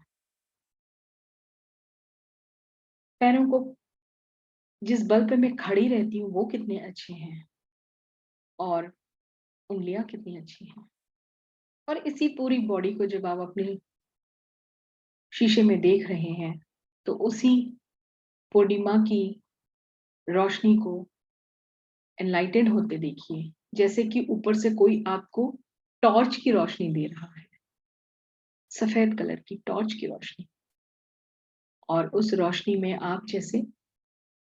पैरों को जिस बल पे मैं खड़ी रहती हूँ वो कितने अच्छे हैं, और उंगलियां कितनी अच्छी हैं। और इसी पूरी बॉडी को जब आप अपने शीशे में देख रहे हैं तो उसी पूर्णिमा की रोशनी को एनलाइटेड होते देखिए, जैसे कि ऊपर से कोई आपको टॉर्च की रोशनी दे रहा है, सफेद कलर की टॉर्च की रोशनी। और उस रोशनी में आप जैसे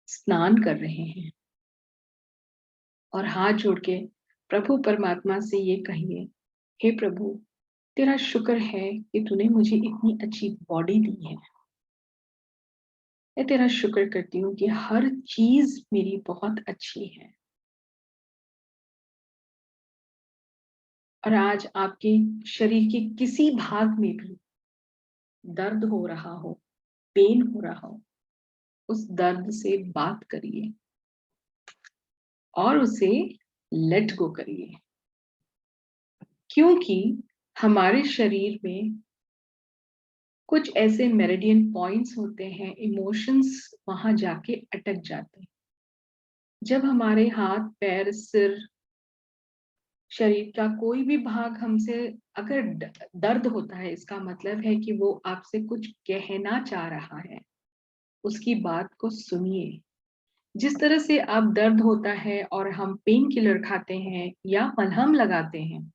स्नान कर रहे हैं, और हाथ जोड़ के प्रभु परमात्मा से ये कहिए, हे प्रभु, तेरा शुक्र है कि तूने मुझे इतनी अच्छी बॉडी दी है। मैं तेरा शुक्र करती हूँ कि हर चीज मेरी बहुत अच्छी है। और आज आपके शरीर के किसी भाग में भी दर्द हो रहा हो, पेन हो रहा हो, उस दर्द से बात करिए और उसे लेट गो करिए, क्योंकि हमारे शरीर में कुछ ऐसे मेरिडियन पॉइंट्स होते हैं, इमोशंस वहां जाके अटक जाते हैं। जब हमारे हाथ पैर सिर शरीर का कोई भी भाग हमसे अगर दर्द होता है, इसका मतलब है कि वो आपसे कुछ कहना चाह रहा है। उसकी बात को सुनिए। जिस तरह से आप दर्द होता है और हम पेन किलर खाते हैं या मलहम लगाते हैं,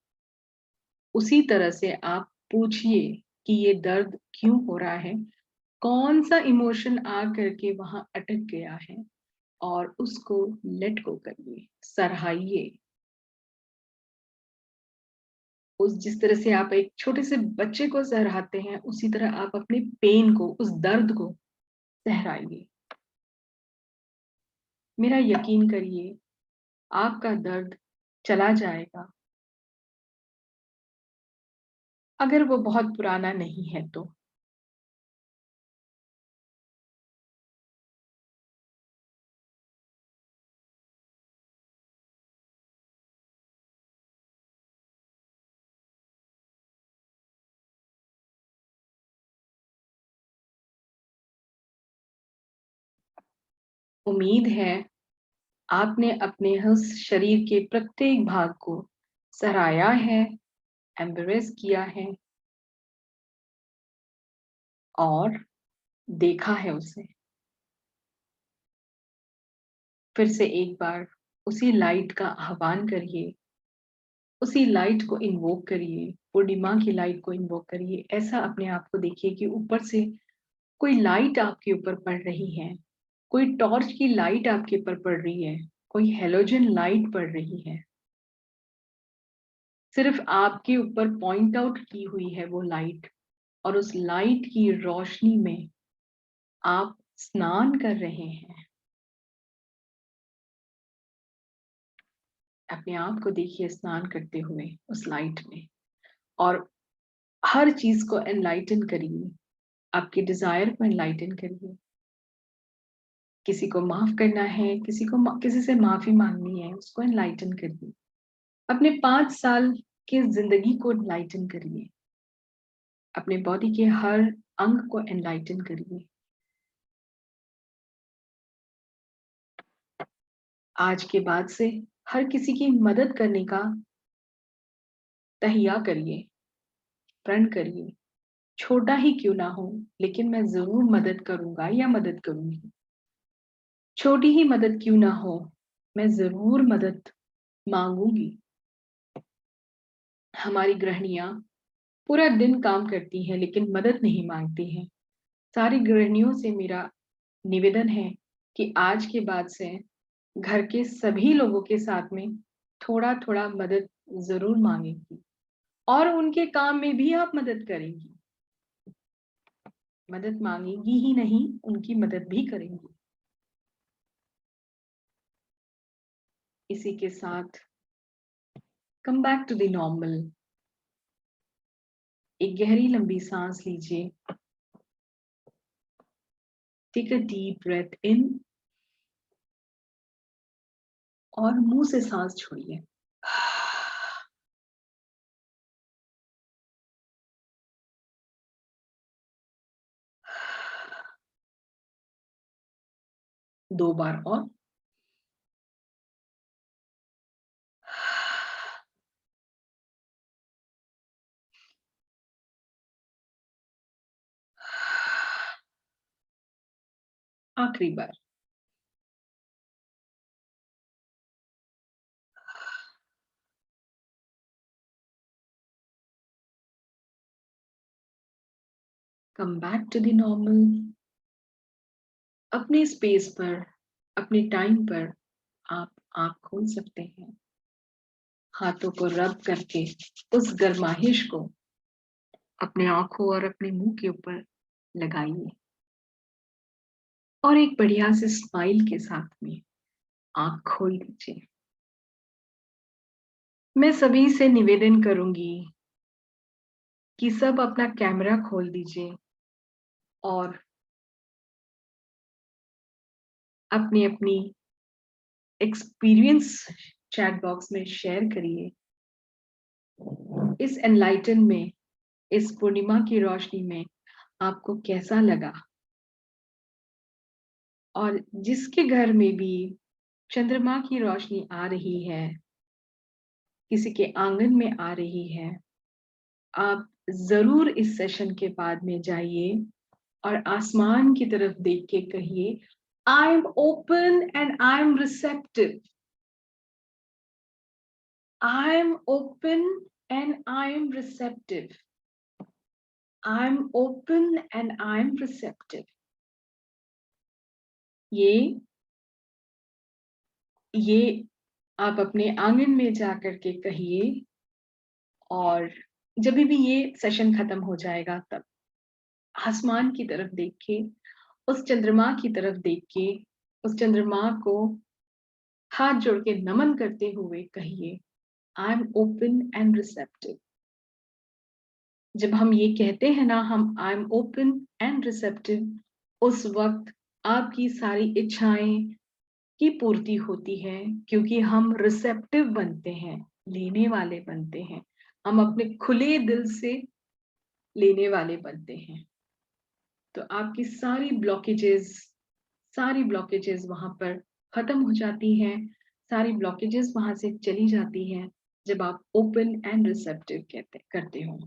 उसी तरह से आप पूछिए कि ये दर्द क्यों हो रहा है, कौन सा इमोशन आ करके वहां अटक गया है, और उसको लेट गो करिए, सराहिए। उस जिस तरह से आप एक छोटे से बच्चे को सहराते हैं, उसी तरह आप अपने पेन को, उस दर्द को सहराइए। मेरा यकीन करिए, आपका दर्द चला जाएगा, अगर वो बहुत पुराना नहीं है तो। उम्मीद है आपने अपने उस शरीर के प्रत्येक भाग को सराहा है, एम्ब्रेस किया है और देखा है उसे। फिर से एक बार उसी लाइट का आह्वान करिए, उसी लाइट को इन्वोक करिए, पूर्णिमा की लाइट को इन्वोक करिए। ऐसा अपने आप को देखिए कि ऊपर से कोई लाइट आपके ऊपर पड़ रही है, कोई टॉर्च की लाइट आपके ऊपर पड़ रही है, कोई हेलोजन लाइट पड़ रही है। सिर्फ आपके ऊपर पॉइंट आउट की हुई है वो लाइट, और उस लाइट की रोशनी में आप स्नान कर रहे हैं। अपने आप को देखिए स्नान करते हुए उस लाइट में, और हर चीज को एनलाइटन करिए। आपके डिजायर को एनलाइटन करिए। किसी को माफ करना है, किसी से माफी मांगनी है, उसको एनलाइटन करिए। अपने 5 साल की जिंदगी को एनलाइटन करिए। अपने बॉडी के हर अंग को एनलाइटन करिए। आज के बाद से हर किसी की मदद करने का तहिया करिए, प्रण करिए। छोटा ही क्यों ना हो, लेकिन मैं जरूर मदद करूंगा या मदद करूंगी। छोटी ही मदद क्यों ना हो, मैं जरूर मदद मांगूंगी। हमारी गृहिणियां पूरा दिन काम करती हैं लेकिन मदद नहीं मांगती हैं। सारी गृहिणियों से मेरा निवेदन है कि आज के बाद से घर के सभी लोगों के साथ में थोड़ा थोड़ा मदद जरूर मांगेंगी और उनके काम में भी आप मदद करेंगी। मदद मांगेंगी ही नहीं, उनकी मदद भी करेंगी। इसी के साथ come back to the normal. एक गहरी लंबी सांस लीजिए। Take a deep breath in और मुंह से सांस छोड़िए। दो बार और। आखिरी बार। Come back to the normal. अपने स्पेस पर, अपने टाइम पर आप आँख खोल सकते हैं। हाथों को रब करके उस गर्माहिश को अपने आंखों और अपने मुंह के ऊपर लगाइए और एक बढ़िया से स्माइल के साथ में आंख खोल दीजिए। मैं सभी से निवेदन करूंगी कि सब अपना कैमरा खोल दीजिए और अपनी अपनी एक्सपीरियंस चैट बॉक्स में शेयर करिए। इस एनलाइटन में, इस पूर्णिमा की रोशनी में आपको कैसा लगा? और जिसके घर में भी चंद्रमा की रोशनी आ रही है, किसी के आंगन में आ रही है, आप जरूर इस सेशन के बाद में जाइए और आसमान की तरफ देख के कहिए, I am open and I am receptive. I am open and I am receptive. I am open and I am receptive. ये आप अपने आंगन में जाकर के कहिए और जब भी ये सेशन खत्म हो जाएगा तब आसमान की तरफ देख के, उस चंद्रमा की तरफ देख के, उस चंद्रमा को हाथ जोड़ के नमन करते हुए कहिए, I am open and receptive. जब हम ये कहते हैं ना, हम I am open and receptive, उस वक्त आपकी सारी इच्छाएं की पूर्ति होती है, क्योंकि हम रिसेप्टिव बनते हैं, लेने वाले बनते हैं। हम अपने खुले दिल से लेने वाले बनते हैं। तो आपकी सारी ब्लॉकेजेस वहां पर खत्म हो जाती हैं, सारी ब्लॉकेजेस वहां से चली जाती हैं जब आप ओपन एंड रिसेप्टिव करते हो।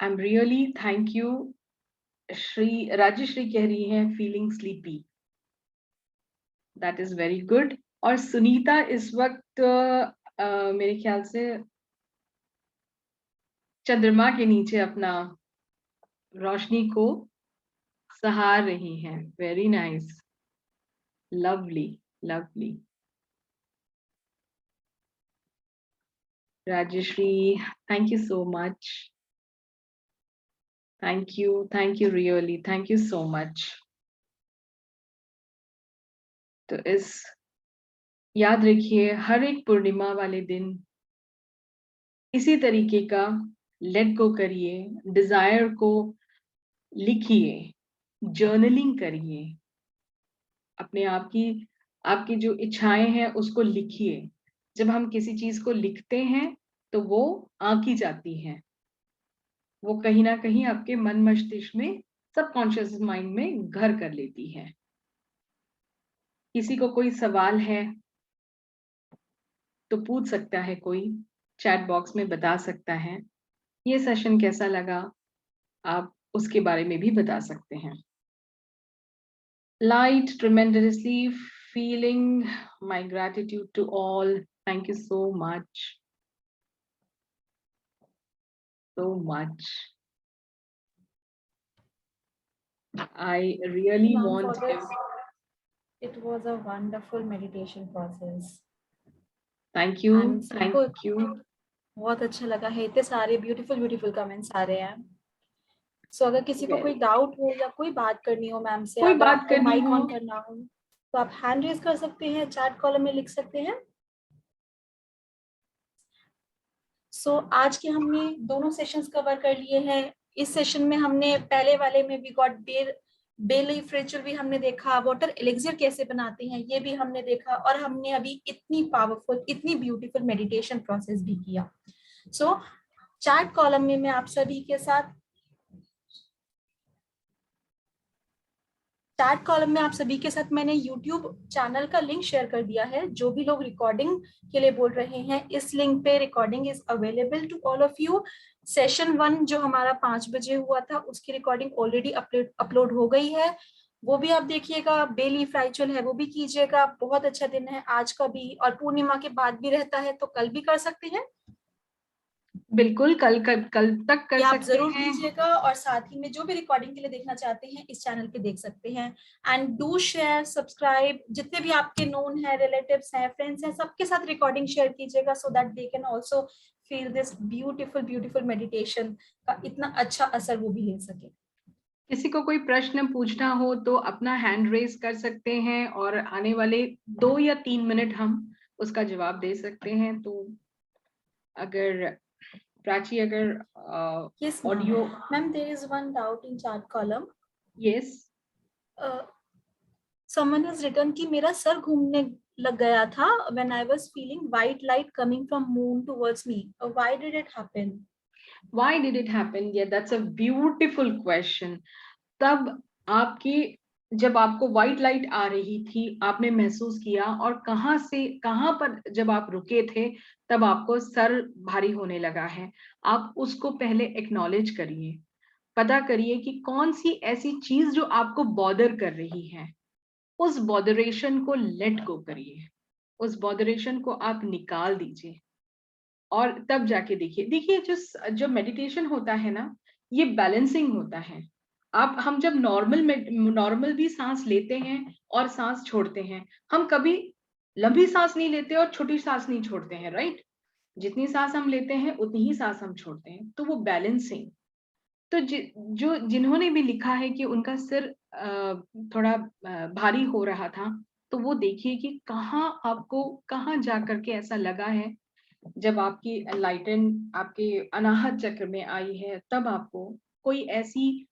I am really thank you. Rajshree कह रही है feeling sleepy, that is very good. और सुनीता इस वक्त मेरे ख्याल से चंद्रमा के नीचे अपना रोशनी को सहार रही हैं। Very nice, lovely lovely. Rajshree, thank you so much. Thank you really, thank you so much. तो इस याद रखिए, हर एक पूर्णिमा वाले दिन इसी तरीके का लेट गो करिए, डिजायर को लिखिए, जर्नलिंग करिए, अपने आप की आपकी जो इच्छाएं हैं उसको लिखिए। जब हम किसी चीज को लिखते हैं तो वो आंकी जाती है, वो कहीं ना कहीं आपके मन मस्तिष्क में, सबकॉन्शियस माइंड में घर कर लेती है। किसी को कोई सवाल है तो पूछ सकता है, कोई चैट बॉक्स में बता सकता है। ये सेशन कैसा लगा आप उसके बारे में भी बता सकते हैं। Light, tremendously feeling my gratitude to all. Thank you so much. So much. I really Ma'am, want for him. this, it was a wonderful meditation process. Thank you. And Thank सबको you. बहुत अच्छा लगा है, इतने सारे beautiful comments आ रहे हैं। सो अगर किसी को कोई डाउट हो या कोई बात करनी हो मैम से, कोई अगर बात आपको करनी माइक हो, ऑन करना हो तो आप हैंड रेज कर सकते हैं, चैट कॉलम में लिख सकते हैं। सो आज के हमने दोनों सेशंस कवर कर लिए हैं। इस सेशन में हमने पहले वाले में भी गॉट बे लीफ रिचुअल भी हमने देखा, वाटर एलिक्सियर कैसे बनाते हैं ये भी हमने देखा, और हमने अभी इतनी पावरफुल, इतनी ब्यूटीफुल मेडिटेशन प्रोसेस भी किया। सो चैट कॉलम में मैं आप सभी के साथ चैट कॉलम में आप सभी के साथ मैंने YouTube चैनल का लिंक शेयर कर दिया है। जो भी लोग रिकॉर्डिंग के लिए बोल रहे हैं, इस लिंक पे recording is available to all of you. Session 1 जो हमारा 5 बजे हुआ था उसकी रिकॉर्डिंग ऑलरेडी अपलोड हो गई है, वो भी आप देखिएगा। बे लीफ रिचुअल है वो भी कीजिएगा। बहुत अच्छा दिन है आज का भी, और पूर्णिमा के बाद भी रहता है तो कल भी कर सकते हैं। बिल्कुल कल तक कर ये आप सकते जरूर हैं। कीजिएगा, और साथ ही में जो भी रिकॉर्डिंग के लिए देखना चाहते हैं इस चैनल पे देख सकते हैं। एंड डू शेयर, सब्सक्राइब, जितने भी आपके नोन है, रिलेटिव्स हैं, फ्रेंड्स हैं, सबके साथ रिकॉर्डिंग शेयर कीजिएगा, so that they can also feel this beautiful meditation का इतना अच्छा असर वो भी ले सके। किसी को कोई प्रश्न पूछना हो तो अपना हैंड रेज कर सकते हैं, और आने वाले 2 या 3 मिनट हम उसका जवाब दे सकते हैं। तो अगर प्राची, अगर Yes, audio, ma'am, there is one doubt in chat column. Yes, Someone has written कि मेरा सर घूमने लग गया था when I was feeling white light coming from moon towards me. Why did it happen? why did it happen? Yeah, that's a beautiful question. तब आपकी, जब आपको व्हाइट लाइट आ रही थी, आपने महसूस किया, और कहाँ से कहाँ पर जब आप रुके थे तब आपको सर भारी होने लगा है। आप उसको पहले एक्नॉलेज करिए, पता करिए कि कौन सी ऐसी चीज जो आपको बॉदर कर रही है। उस बॉदरेशन को लेट गो करिए, उस बॉदरेशन को आप निकाल दीजिए, और तब जाके देखिए जो मेडिटेशन होता है ना, ये बैलेंसिंग होता है। हम जब नॉर्मल भी सांस लेते हैं और सांस छोड़ते हैं, हम कभी लंबी सांस नहीं लेते और छोटी सांस नहीं छोड़ते हैं, राइट? जितनी सांस हम लेते हैं उतनी ही सांस हम छोड़ते हैं, तो वो बैलेंसिंग। तो जो जिन्होंने भी लिखा है कि उनका सिर थोड़ा भारी हो रहा था, तो वो देखिए कि कहाँ जा करके ऐसा लगा है। जब आपकी एनलाइटन आपके अनाहत चक्र में आई है, तब आपको कोई ऐसी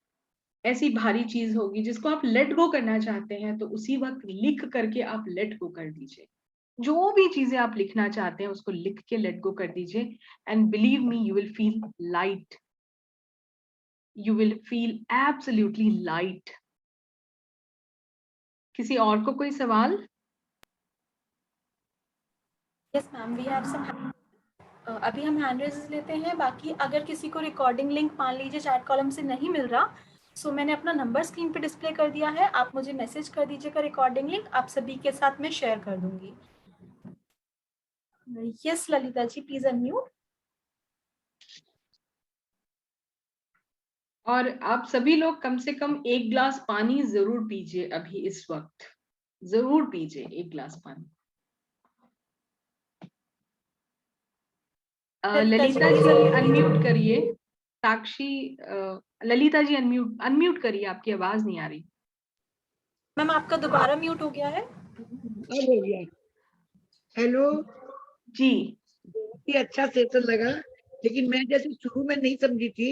ऐसी भारी चीज होगी जिसको आप लेट गो करना चाहते हैं, तो उसी वक्त लिख करके आप लेट गो कर दीजिए। जो भी चीजें आप लिखना चाहते हैं उसको लिख के लेट गो कर दीजिए, and believe me, you will feel light, you will feel absolutely light. किसी और को कोई सवाल? Yes, ma'am, we have some. अभी हम हैंड रेजेस लेते हैं। बाकी अगर किसी को रिकॉर्डिंग लिंक मान लीजिए चैट कॉलम से नहीं मिल रहा, सो मैंने अपना नंबर स्क्रीन पे डिस्प्ले कर दिया है, आप मुझे मैसेज कर दीजिएगा, रिकॉर्डिंग लिंक आप सभी के साथ में शेयर कर दूंगी। Yes Lalita ji, please unmute. और आप सभी लोग कम से कम 1 ग्लास पानी जरूर पीजिए, अभी इस वक्त जरूर पीजिए 1 ग्लास पानी। ललिता जी अनम्यूट करिए। साक्षी, ललिता जी अनम्यूट करिए, आपकी आवाज नहीं आ रही। मैम आपका दोबारा म्यूट हो गया है। हो गया। हेलो, जी। बहुत ही अच्छा सेशन लगा, लेकिन मैं जैसे शुरू में नहीं समझी थी,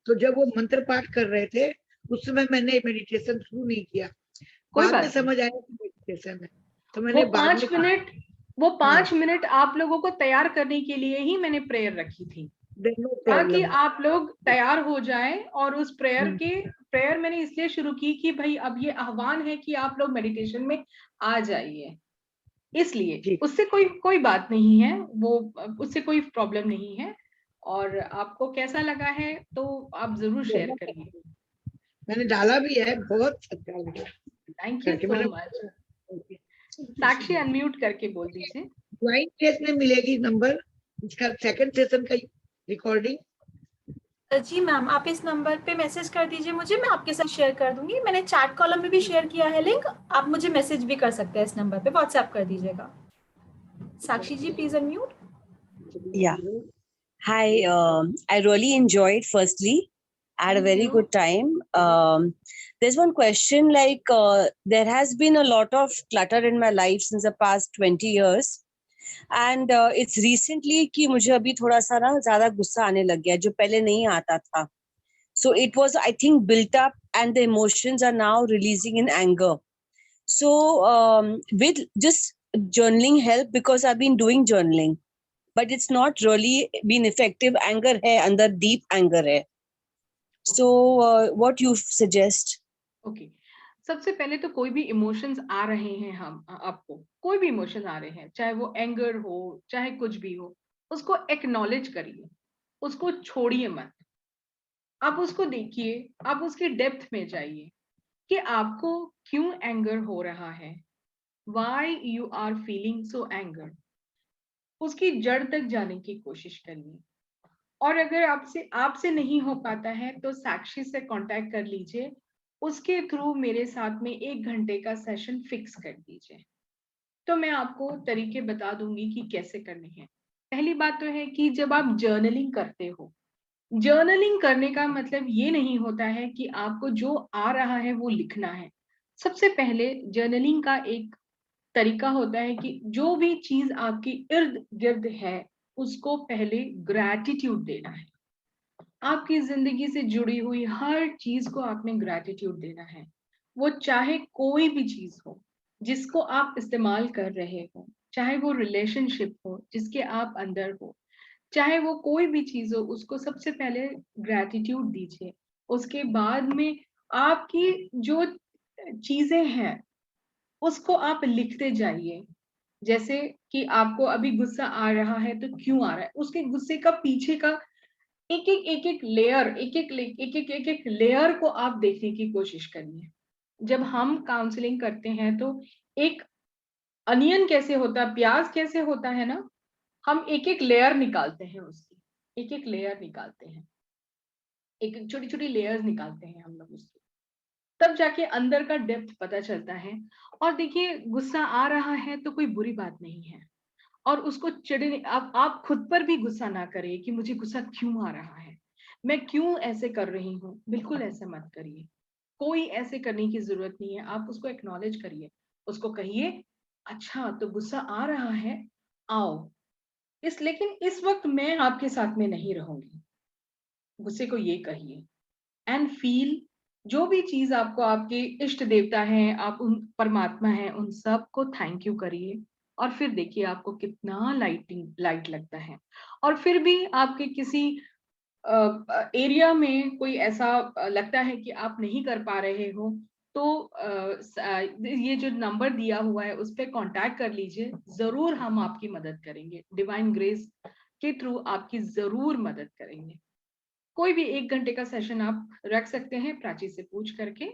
तो जब वो मंत्र पाठ कर रहे थे उस समय मैंने मेडिटेशन शुरू नहीं किया। कोई बाद में बात नहीं, समझ आया कि मेडिटेशन है, तो वो मैंने बाद में 5 मिनट वो हाँ, 5 मिनट आप लोगों को तैयार करने के लिए ही मैंने प्रेयर रखी थी, नो ताकि प्रॉब्लम। आप लोग तैयार हो जाएं। और उस प्रेयर मैंने इसलिए शुरू की कि भाई अब ये आह्वान है कि आप लोग मेडिटेशन में आ जाइए, इसलिए जी, उससे कोई बात नहीं है, वो उससे कोई प्रॉब्लम नहीं है। और आपको कैसा लगा है तो आप जरूर शेयर बहुत करिए। अच्छा। मैंने डाला भी है, बहुत अच्छा लगा थैंक यू करके सो मैंने। मच। साक्षी अनम्यूट करके बोल दीजिए। ज्वाइन केस में मिलेगी नंबर, इसका सेकंड सेशन का रिकॉर्डिंग। जी मैम, आप इस नंबर पे मैसेज कर दीजिए मुझे, मैं आपके साथ शेयर कर दूंगी। मैंने चैट कॉलम में भी शेयर किया है लिंक, आप मुझे मैसेज भी कर सकते हैं इस नंबर पे, व्हाट्सएप कर दीजिएगा। Sakshi ji please unmute. Yeah. Hi. I really enjoyed. Firstly, I had a Thank very you. good time. There's one question like there has been a lot of clutter in my life since the past 20 years. And it's recently कि मुझे अभी थोड़ा सा ना ज़्यादा गुस्सा आने लग गया जो पहले नहीं आता था. So it was, I think, built up and the emotions are now releasing in anger. So with just journaling help because I've been doing journaling. But it's not really been effective. Anger hai andar, deep anger hai. So what you suggest? Okay, सबसे पहले तो कोई भी emotions आ रहे हैं, हम आपको कोई भी इमोशन आ रहे हैं, चाहे वो एंगर हो चाहे कुछ भी हो, उसको एक्नॉलेज करिए, उसको छोड़िए मत। आप उसको देखिए, आप उसके डेप्थ में जाइए कि आपको क्यों एंगर हो रहा है, why you are feeling so anger. उसकी जड़ तक जाने की कोशिश करिए। और अगर आपसे नहीं हो पाता है तो साक्षी से कांटेक्ट कर लीजिए, उसके थ्रू मेरे साथ में 1 घंटे का सेशन फिक्स कर दीजिए, तो मैं आपको तरीके बता दूंगी कि कैसे करने हैं। पहली बात तो है कि जब आप जर्नलिंग करते हो, जर्नलिंग करने का मतलब ये नहीं होता है कि आपको जो आ रहा है वो लिखना है। सबसे पहले जर्नलिंग का एक तरीका होता है कि जो भी चीज आपकी इर्द गिर्द है उसको पहले ग्रैटिट्यूड देना है। आपकी जिंदगी से जुड़ी हुई हर चीज को आपने ग्रैटिट्यूड देना है, वो चाहे कोई भी चीज हो जिसको आप इस्तेमाल कर रहे हो, चाहे वो रिलेशनशिप हो जिसके आप अंदर हो, चाहे वो कोई भी चीज हो, उसको सबसे पहले ग्रैटिट्यूड दीजिए। उसके बाद में आपकी जो चीजें हैं उसको आप लिखते जाइए। जैसे कि आपको अभी गुस्सा आ रहा है तो क्यों आ रहा है, उसके गुस्से का पीछे का एक एक लेयर को आप देखने की कोशिश करिए। जब हम काउंसलिंग करते हैं तो एक अनियन कैसे होता है, प्याज कैसे होता है ना, हम एक एक लेयर निकालते हैं उसकी, एक एक लेयर निकालते हैं, एक एक छोटी छोटी लेयर्स निकालते हैं हम लोग उसकी, तब जाके अंदर का डेप्थ पता चलता है। और देखिए, गुस्सा आ रहा है तो कोई बुरी बात नहीं है, और उसको चिढ़ने आप खुद पर भी गुस्सा ना करिए कि मुझे गुस्सा क्यों आ रहा है, मैं क्यों ऐसे कर रही हूँ, बिल्कुल ऐसे मत करिए। कोई ऐसे करने की जरूरत नहीं है, आप उसको एक्नॉलेज करिए, उसको कहिए अच्छा तो गुस्सा आ रहा है, आओ लेकिन इस वक्त मैं आपके साथ में नहीं रहूंगी। गुस्से को ये कहिए एंड फील। जो भी चीज आपको आपके इष्ट देवता हैं, आप उन परमात्मा हैं, उन सब को थैंक यू करिए। और फिर देखिए आपको कितना लाइट लगता है। और फिर भी आपके किसी एरिया में कोई ऐसा लगता है कि आप नहीं कर पा रहे हो, तो ये जो नंबर दिया हुआ है उस पर कांटेक्ट कर लीजिए, जरूर हम आपकी मदद करेंगे, डिवाइन ग्रेस के थ्रू आपकी जरूर मदद करेंगे। कोई भी 1 घंटे का सेशन आप रख सकते हैं प्राची से पूछ करके।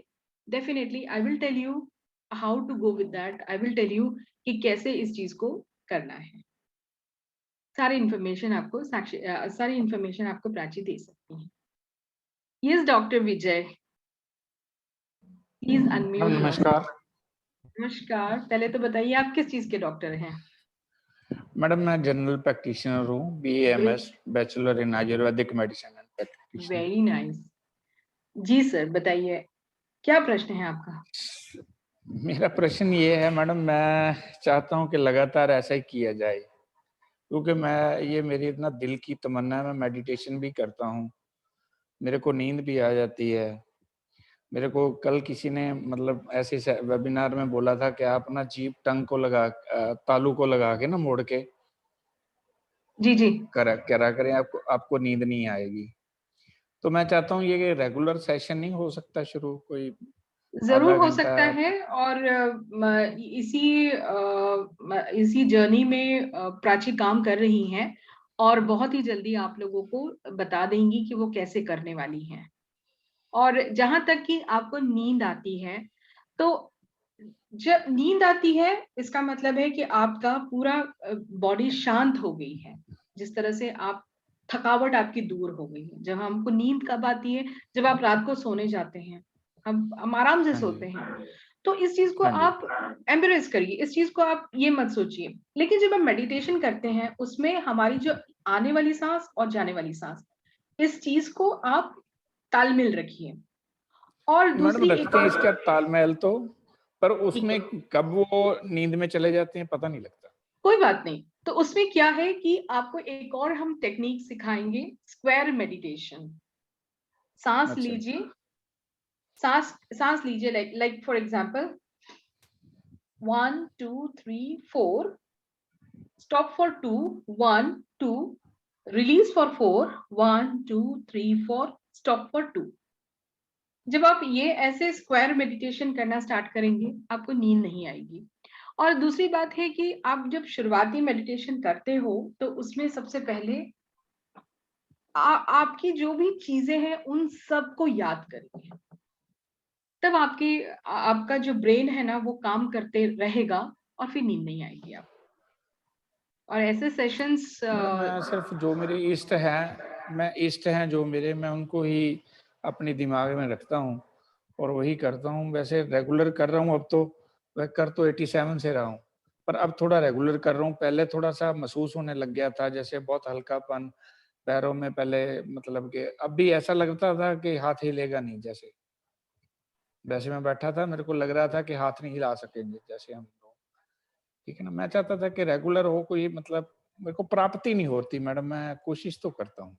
Definitely I will tell you how to go with that, I will tell you कि कैसे इस चीज को करना है। सारी इंफॉर्मेशन आपको प्राची दे सकती है। Yes doctor Vijay, please unmute. नमस्कार नमस्कार, पहले तो बताइए आप किस चीज के डॉक्टर हैं? मैडम, मैं जनरल प्रैक्टिशनर हूँ, BAMS bachelor in Ayurvedic medicine and practitioner. Very nice. जी सर, बताइए क्या प्रश्न है आपका? मेरा प्रश्न ये है मैडम, मैं चाहता हूँ कि लगातार ऐसा ही किया जाए, क्योंकि ये मेरी इतना दिल की तमन्ना है। मैं मेडिटेशन भी करता हूँ, मेरे को नींद भी आ जाती है। मेरे को कल किसी ने मतलब ऐसे वेबिनार में बोला था कि आप ना जीभ टंग को तालू को लगा के ना मोड़ के जी जी करा करें, आपको नींद नहीं आएगी। तो मैं चाहता हूँ ये रेगुलर सेशन नहीं हो सकता शुरू, कोई जरूर आधा हो घंटा? सकता है। और इसी जर्नी में प्राची काम कर रही हैं और बहुत ही जल्दी आप लोगों को बता देंगी कि वो कैसे करने वाली हैं। और जहां तक कि आपको नींद आती है, तो जब नींद आती है इसका मतलब है कि आपका पूरा बॉडी शांत हो गई है। जिस तरह से आप थकावट आपकी दूर हो गई है। जब हमको नींद कब आती है? जब आप रात को सोने जाते हैं, हम आराम से हाँ सोते जी, हैं। तो इस चीज को हाँ जी, आप एम्ब्रेस करिए, इस चीज को आप ये मत सोचिए। लेकिन जब हम मेडिटेशन करते हैं उसमें हमारी जो आने वाली सांस और जाने वाली सांस, इस चीज को आप तालमेल रखिए। और मैडम दूसरी एक रखते हैं और, इसका तालमेल तो, पर ठीक उसमें है, कब वो नींद में चले जाते हैं पता नहीं लगता। कोई बात नहीं। तो उसमें क्या है कि आपको एक और हम टेक्निक सिखाएंगे, स्क्वायर मेडिटेशन। सांस अच्छा, लीजिए, सांस सांस लीजिए, like for example 1 2 3 4, stop for 2 1 2, release for 4 1 2 3 4, stop for 2। जब आप ये ऐसे स्क्वायर मेडिटेशन करना स्टार्ट करेंगे आपको नींद नहीं आएगी। और दूसरी बात है कि आप जब शुरुआती मेडिटेशन करते हो तो उसमें सबसे पहले आपकी जो भी चीजें हैं उन सबको याद करिए। तब आपका जो ब्रेन है ना वो काम करते रहेगा और फिर नींद नहीं आएगी आप। और ऐसे सेशंस मैडम मैं सिर्फ जो मेरे इष्ट हैं जो मेरे, मैं उनको ही अपने दिमाग में रखता हूँ और वही करता हूँ। वैसे रेगुलर कर रहा हूँ अब तो, वह कर तो 87 से रहा हूँ, पर अब थोड़ा रेगुलर कर रहा हूँ। पहले थोड़ा सा महसूस होने लग गया था, जैसे बहुत हल्कापन पैरों में पहले, मतलब कि अब भी ऐसा लगता था कि हाथ हिलेगा नहीं। जैसे वैसे मैं बैठा था, मेरे को लग रहा था कि हाथ नहीं हिला सकेंगे जैसे हम लोग, ठीक है ना। मैं चाहता था कि रेगुलर हो कोई, मतलब मेरे को प्राप्ति नहीं होती मैडम, मैं कोशिश तो करता हूँ,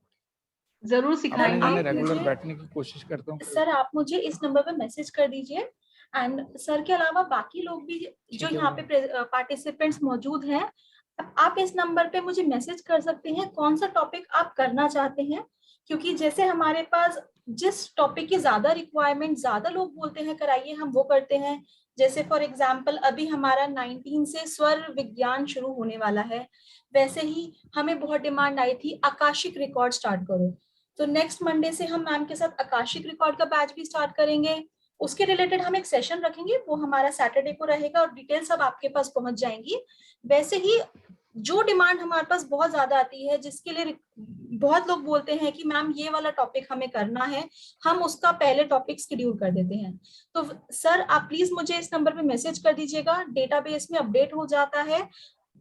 जरूर सर अपने सिखाएंगे। जने आप रेगुलर मुझे बैठने की कोशिश करता हूँ। सर आप मुझे इस नंबर पे मैसेज कर दीजिए। एंड सर के अलावा बाकी लोग भी जो ठीक है यहाँ मैडम। पे पार्टिसिपेंट्स मौजूद हैं, आप इस नंबर पे मुझे मैसेज कर सकते हैं कौन सा टॉपिक आप करना चाहते हैं। क्योंकि जैसे हमारे पास जिस टॉपिक की ज्यादा रिक्वायरमेंट, ज्यादा लोग बोलते हैं कराइए, हम वो करते हैं। जैसे फॉर एग्जाम्पल अभी हमारा 19 से स्वर विज्ञान शुरू होने वाला है। वैसे ही हमें बहुत डिमांड आई थी आकाशिक रिकॉर्ड स्टार्ट करो। तो नेक्स्ट मंडे से हम मैम के साथ आकाशिक रिकॉर्ड का बैच भी स्टार्ट करेंगे। उसके रिलेटेड हम एक सेशन रखेंगे, वो हमारा सैटरडे को रहेगा और डिटेल सब आपके पास पहुंच जाएंगी। वैसे ही जो डिमांड हमारे पास बहुत ज्यादा आती है, जिसके लिए बहुत लोग बोलते हैं कि मैम ये वाला टॉपिक हमें करना है, हम उसका पहले टॉपिक शेड्यूल कर देते हैं। तो सर आप प्लीज मुझे इस नंबर पे मैसेज कर दीजिएगा, डेटाबेस में अपडेट हो जाता है।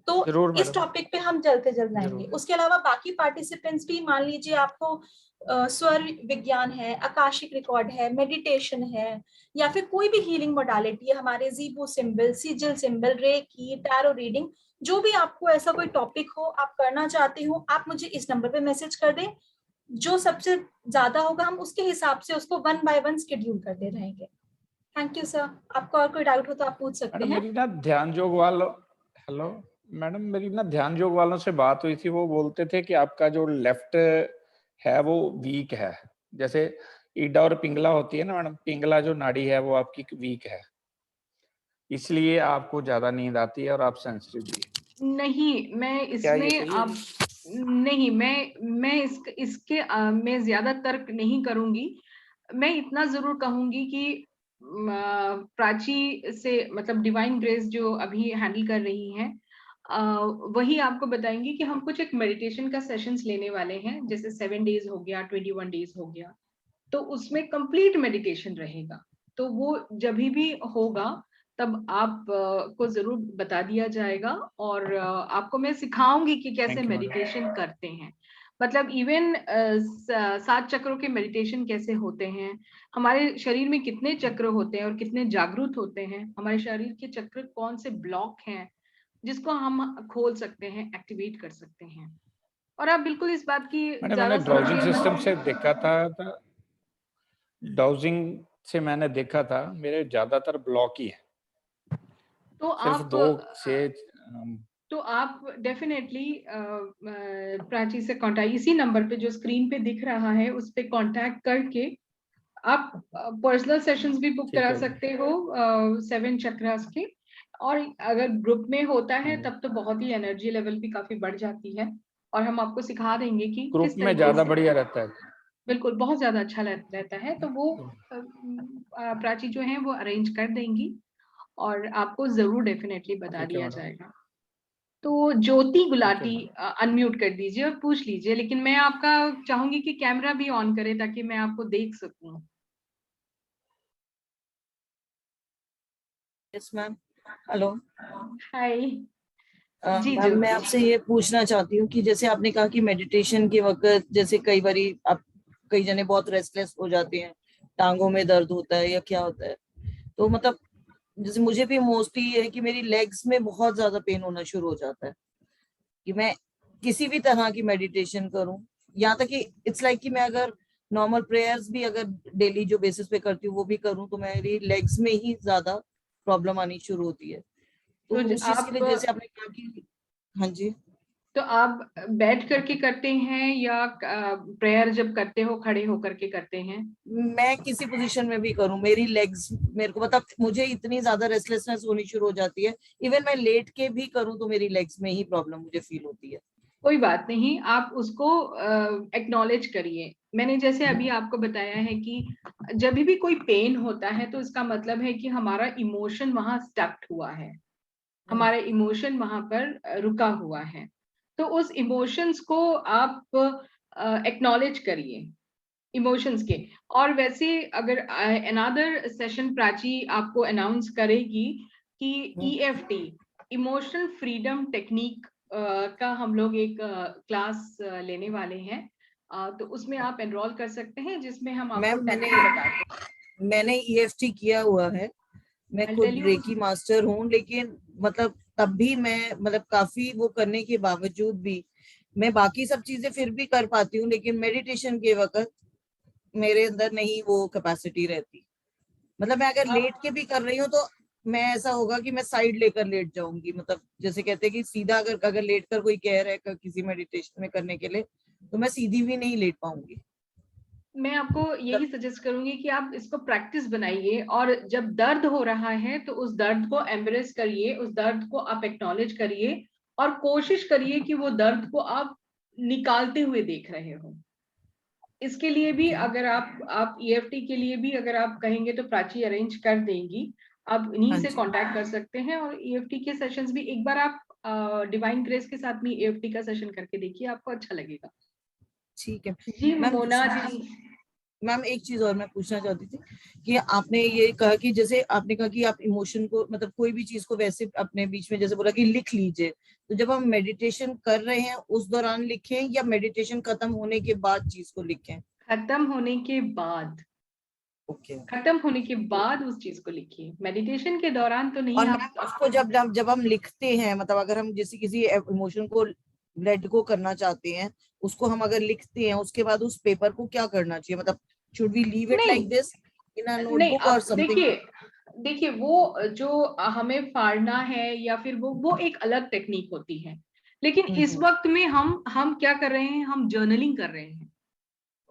तो जरूर इस मैडम, टॉपिक पे हम जल्द से जल्द आएंगे। जरूर। उसके अलावा बाकी पार्टिसिपेंट्स भी, मान लीजिए आपको स्वर विज्ञान है, आकाशिक रिकॉर्ड है, मेडिटेशन है, या फिर कोई भी हीलिंग मोडालिटी है, हमारे Zibu symbol, sigil symbol, reiki, tarot reading, जो भी आपको ऐसा कोई टॉपिक हो आप करना चाहते हो, आप मुझे इस नंबर पे मैसेज कर दें। जो सबसे ज्यादा होगा हम उसके हिसाब से उसको 1 बाय 1 शेड्यूल करते रहेंगे। Thank you sir. आपको और कोई डाउट हो तो आप पूछ सकते मैडम हैं। मेरी ना ध्यान योग वालों हेलो मैडम, मेरी ना ध्यान योग वालों से बात हुई थी। वो बोलते थे कि आपका जो लेफ्ट है वो वीक है। जैसे ईडा और पिंगला होती है ना मैडम, पिंगला जो नाड़ी है वो आपकी वीक है, इसलिए आपको ज्यादा नींद आती है और आप सेंसिटिव भी है। नहीं, मैं क्या ये इसमें सही है? आप नहीं, मैं इसके मैं ज्यादा तर्क नहीं करूंगी। मैं इतना जरूर कहूंगी कि प्राची से, मतलब डिवाइन ग्रेस जो अभी हैंडल कर रही हैं, वही आपको बताएंगी कि हम कुछ एक मेडिटेशन का सेशंस लेने वाले हैं। जैसे 7 डेज हो गया, 21 डेज हो गया, तो उसमें कंप्लीट मेडिटेशन रहेगा। तो वो जब भी होगा तब आप को जरूर बता दिया जाएगा और आपको मैं सिखाऊंगी कि कैसे थैंक यू मैडम। मेडिटेशन करते हैं। मतलब इवन 7 चक्रों के मेडिटेशन कैसे होते हैं, हमारे शरीर में कितने चक्र होते हैं और कितने जागरूक होते हैं, हमारे शरीर के चक्र कौन से ब्लॉक हैं जिसको हम खोल सकते हैं, एक्टिवेट कर सकते हैं। और आप बिल्कुल इस बात की मैंने ज्यादा डाउजिंग समझिए सिस्टम मत। से देखा था डाउजिंग से मैंने देखा था मेरे ज्यादातर ब्लॉक ही है, तो सिर्फ आप 2 से तो आप डेफिनेटली प्राची से कांटेक्ट, इसी नंबर पे जो स्क्रीन पे दिख रहा है उस पे कांटेक्ट करके आप पर्सनल सेशंस भी बुक ठीक करा है। सकते हो 7 चक्रास के। और अगर ग्रुप में होता है तब तो बहुत ही एनर्जी लेवल भी काफी बढ़ जाती है, और हम आपको सिखा देंगे कि ग्रुप किस में तरीके ज्यादा से। बढ़िया रहता है। बिल्कुल, बहुत ज्यादा अच्छा रहता है। तो वो प्राची जो है वो अरेंज कर देंगी और आपको जरूर डेफिनेटली बता ठीक है दिया मैडम। जाएगा। तो ज्योति ठीक है गुलाटी मैडम। अनम्यूट कर दीजिए और पूछ लीजिए, लेकिन मैं आपका चाहूंगी कि कैमरा भी ऑन करे ताकि मैं आपको देख सकूं। Yes ma'am, hello. Hi ji ma'am मैं ज्योति। आपसे ये पूछना चाहती हूँ कि जैसे आपने कहा कि मेडिटेशन के वक्त जैसे कई बारी आप कई जने बहुत रेस्टलेस हो जाते हैं, टांगों में दर्द होता है या क्या होता है, तो मतलब जैसे मुझे भी मोस्टली ये है कि मेरी लेग्स में बहुत ज्यादा पेन होना शुरू हो जाता है कि मैं किसी भी तरह की मेडिटेशन करूं, यहाँ तक कि इट्स लाइक कि मैं अगर नॉर्मल प्रेयर्स भी अगर डेली जो बेसिस पे करती हूँ वो भी करूं तो मेरी लेग्स में ही ज्यादा प्रॉब्लम आनी शुरू होती है। तो तो उस चीज के आप लिए जैसे आपने कहा कि हाँ जी, तो आप बैठ करके करते हैं या प्रेयर जब करते हो खड़े होकर के करते हैं? मैं किसी पोजीशन में भी करूं मेरी लेग्स मेरे को मतलब मुझे इतनी ज्यादा रेस्टलेसनेस होनी शुरू हो जाती है, इवन मैं लेट के भी करूं तो मेरी लेग्स में ही प्रॉब्लम मुझे फील होती है। कोई बात नहीं, आप उसको एक्नॉलेज करिए। मैंने जैसे अभी आपको बताया है कि जब भी कोई पेन होता है तो इसका मतलब है कि हमारा इमोशन वहां स्टक हुआ है, हमारा इमोशन वहां पर रुका हुआ है। तो उस इमोशंस को आप एक्नॉलेज करिए, इमोशंस के। और वैसे अगर अनदर सेशन प्राची आपको अनाउंस करेगी कि EFT, इमोशनल फ्रीडम टेक्निक का हम लोग एक क्लास लेने वाले हैं। तो उसमें आप एनरोल कर सकते हैं, जिसमें हम आपको मैम टेक्निक बताते हैं। मैंने EFT किया हुआ है, मैं I'll tell खुद you रेकी मास्टर हूँ, लेकिन मतलब तब भी मैं मतलब काफी वो करने के बावजूद भी मैं बाकी सब चीजें फिर भी कर पाती हूँ, लेकिन मेडिटेशन के वक्त मेरे अंदर नहीं वो कैपेसिटी रहती। मतलब मैं अगर लेट के भी कर रही हूँ तो मैं ऐसा होगा कि मैं साइड लेकर लेट जाऊंगी, मतलब जैसे कहते हैं कि सीधा अगर अगर लेट कर कोई कह रहा है किसी मेडिटेशन में करने के लिए तो मैं सीधी भी नहीं लेट पाऊंगी। मैं आपको यही सजेस्ट करूंगी कि आप इसको प्रैक्टिस बनाइए, और जब दर्द हो रहा है तो उस दर्द को एम्ब्रेस करिए, उस दर्द को आप एक्नॉलेज करिए और कोशिश करिए कि वो दर्द को आप निकालते हुए देख रहे हो। इसके लिए भी अगर आप EFT के लिए भी अगर आप कहेंगे तो प्राची अरेंज कर देंगी। आप इन्हीं हाँ से जी, कांटेक्ट कर सकते हैं, और EFT के सेशंस भी एक बार आप डिवाइन ग्रेस के साथ में EFT का सेशन करके देखिए, आपको अच्छा लगेगा। ठीक है जी मैम। मोना दूसरी जी। चीज मैम, एक चीज और मैं पूछना चाहती थी कि आपने ये कहा कि जैसे आपने कहा कि आप इमोशन को मतलब कोई भी चीज को वैसे अपने बीच में जैसे बोला कि लिख लीजिए, तो जब हम मेडिटेशन कर रहे हैं उस दौरान लिखें या मेडिटेशन खत्म होने के बाद चीज को लिखें? खत्म होने के बाद, ओके। खत्म होने के बाद उस चीज को लिखिए, मेडिटेशन के दौरान तो नहीं और आप। मैम उसको जब हम लिखते हैं, मतलब अगर हम जैसे किसी इमोशन को लेट गो करना चाहते हैं, उसको हम अगर लिखते हैं उसके बाद उस पेपर को क्या करना चाहिए, मतलब शुड वी लीव इट नहीं लाइक दिस इन अ नहीं, नोटबुक और आप समथिंग? देखिए, देखिए वो जो हमें फाड़ना है या फिर वो एक अलग टेक्निक होती है। लेकिन इस वक्त में हम क्या कर रहे हैं, हम जर्नलिंग कर रहे हैं,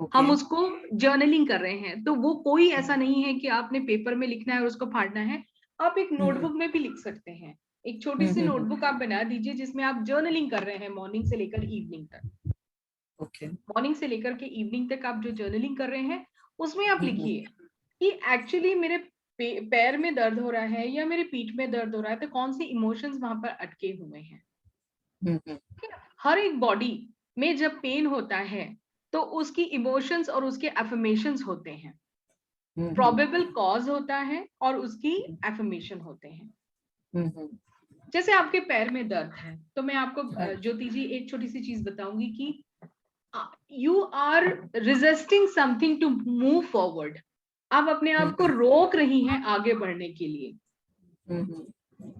ओके। हम उसको जर्नलिंग कर रहे हैं। तो वो कोई ऐसा नहीं है कि आपने पेपर में लिखना है और उसको फाड़ना है, आप एक नोटबुक में भी लिख सकते हैं। एक छोटी सी नोटबुक आप बना दीजिए जिसमें आप जर्नलिंग कर रहे हैं मॉर्निंग से लेकर इवनिंग तक। ओके। मॉर्निंग से लेकर के इवनिंग तक आप जो जर्नलिंग कर रहे हैं उसमें आप लिखिए कि एक्चुअली मेरे पैर में दर्द हो रहा है या मेरे पीठ में दर्द हो रहा है, तो कौन से इमोशंस वहां पर अटके हुए हैं। हर एक बॉडी में जब पेन होता है तो उसकी इमोशंस और उसके अफर्मेशंस होते हैं, प्रोबेबल कॉज होता है और उसकी अफर्मेशन होते हैं। जैसे आपके पैर में दर्द है तो मैं आपको ज्योति जी एक छोटी सी चीज बताऊंगी कि you are resisting something to move forward, आप अपने आप को रोक रही हैं आगे बढ़ने के लिए।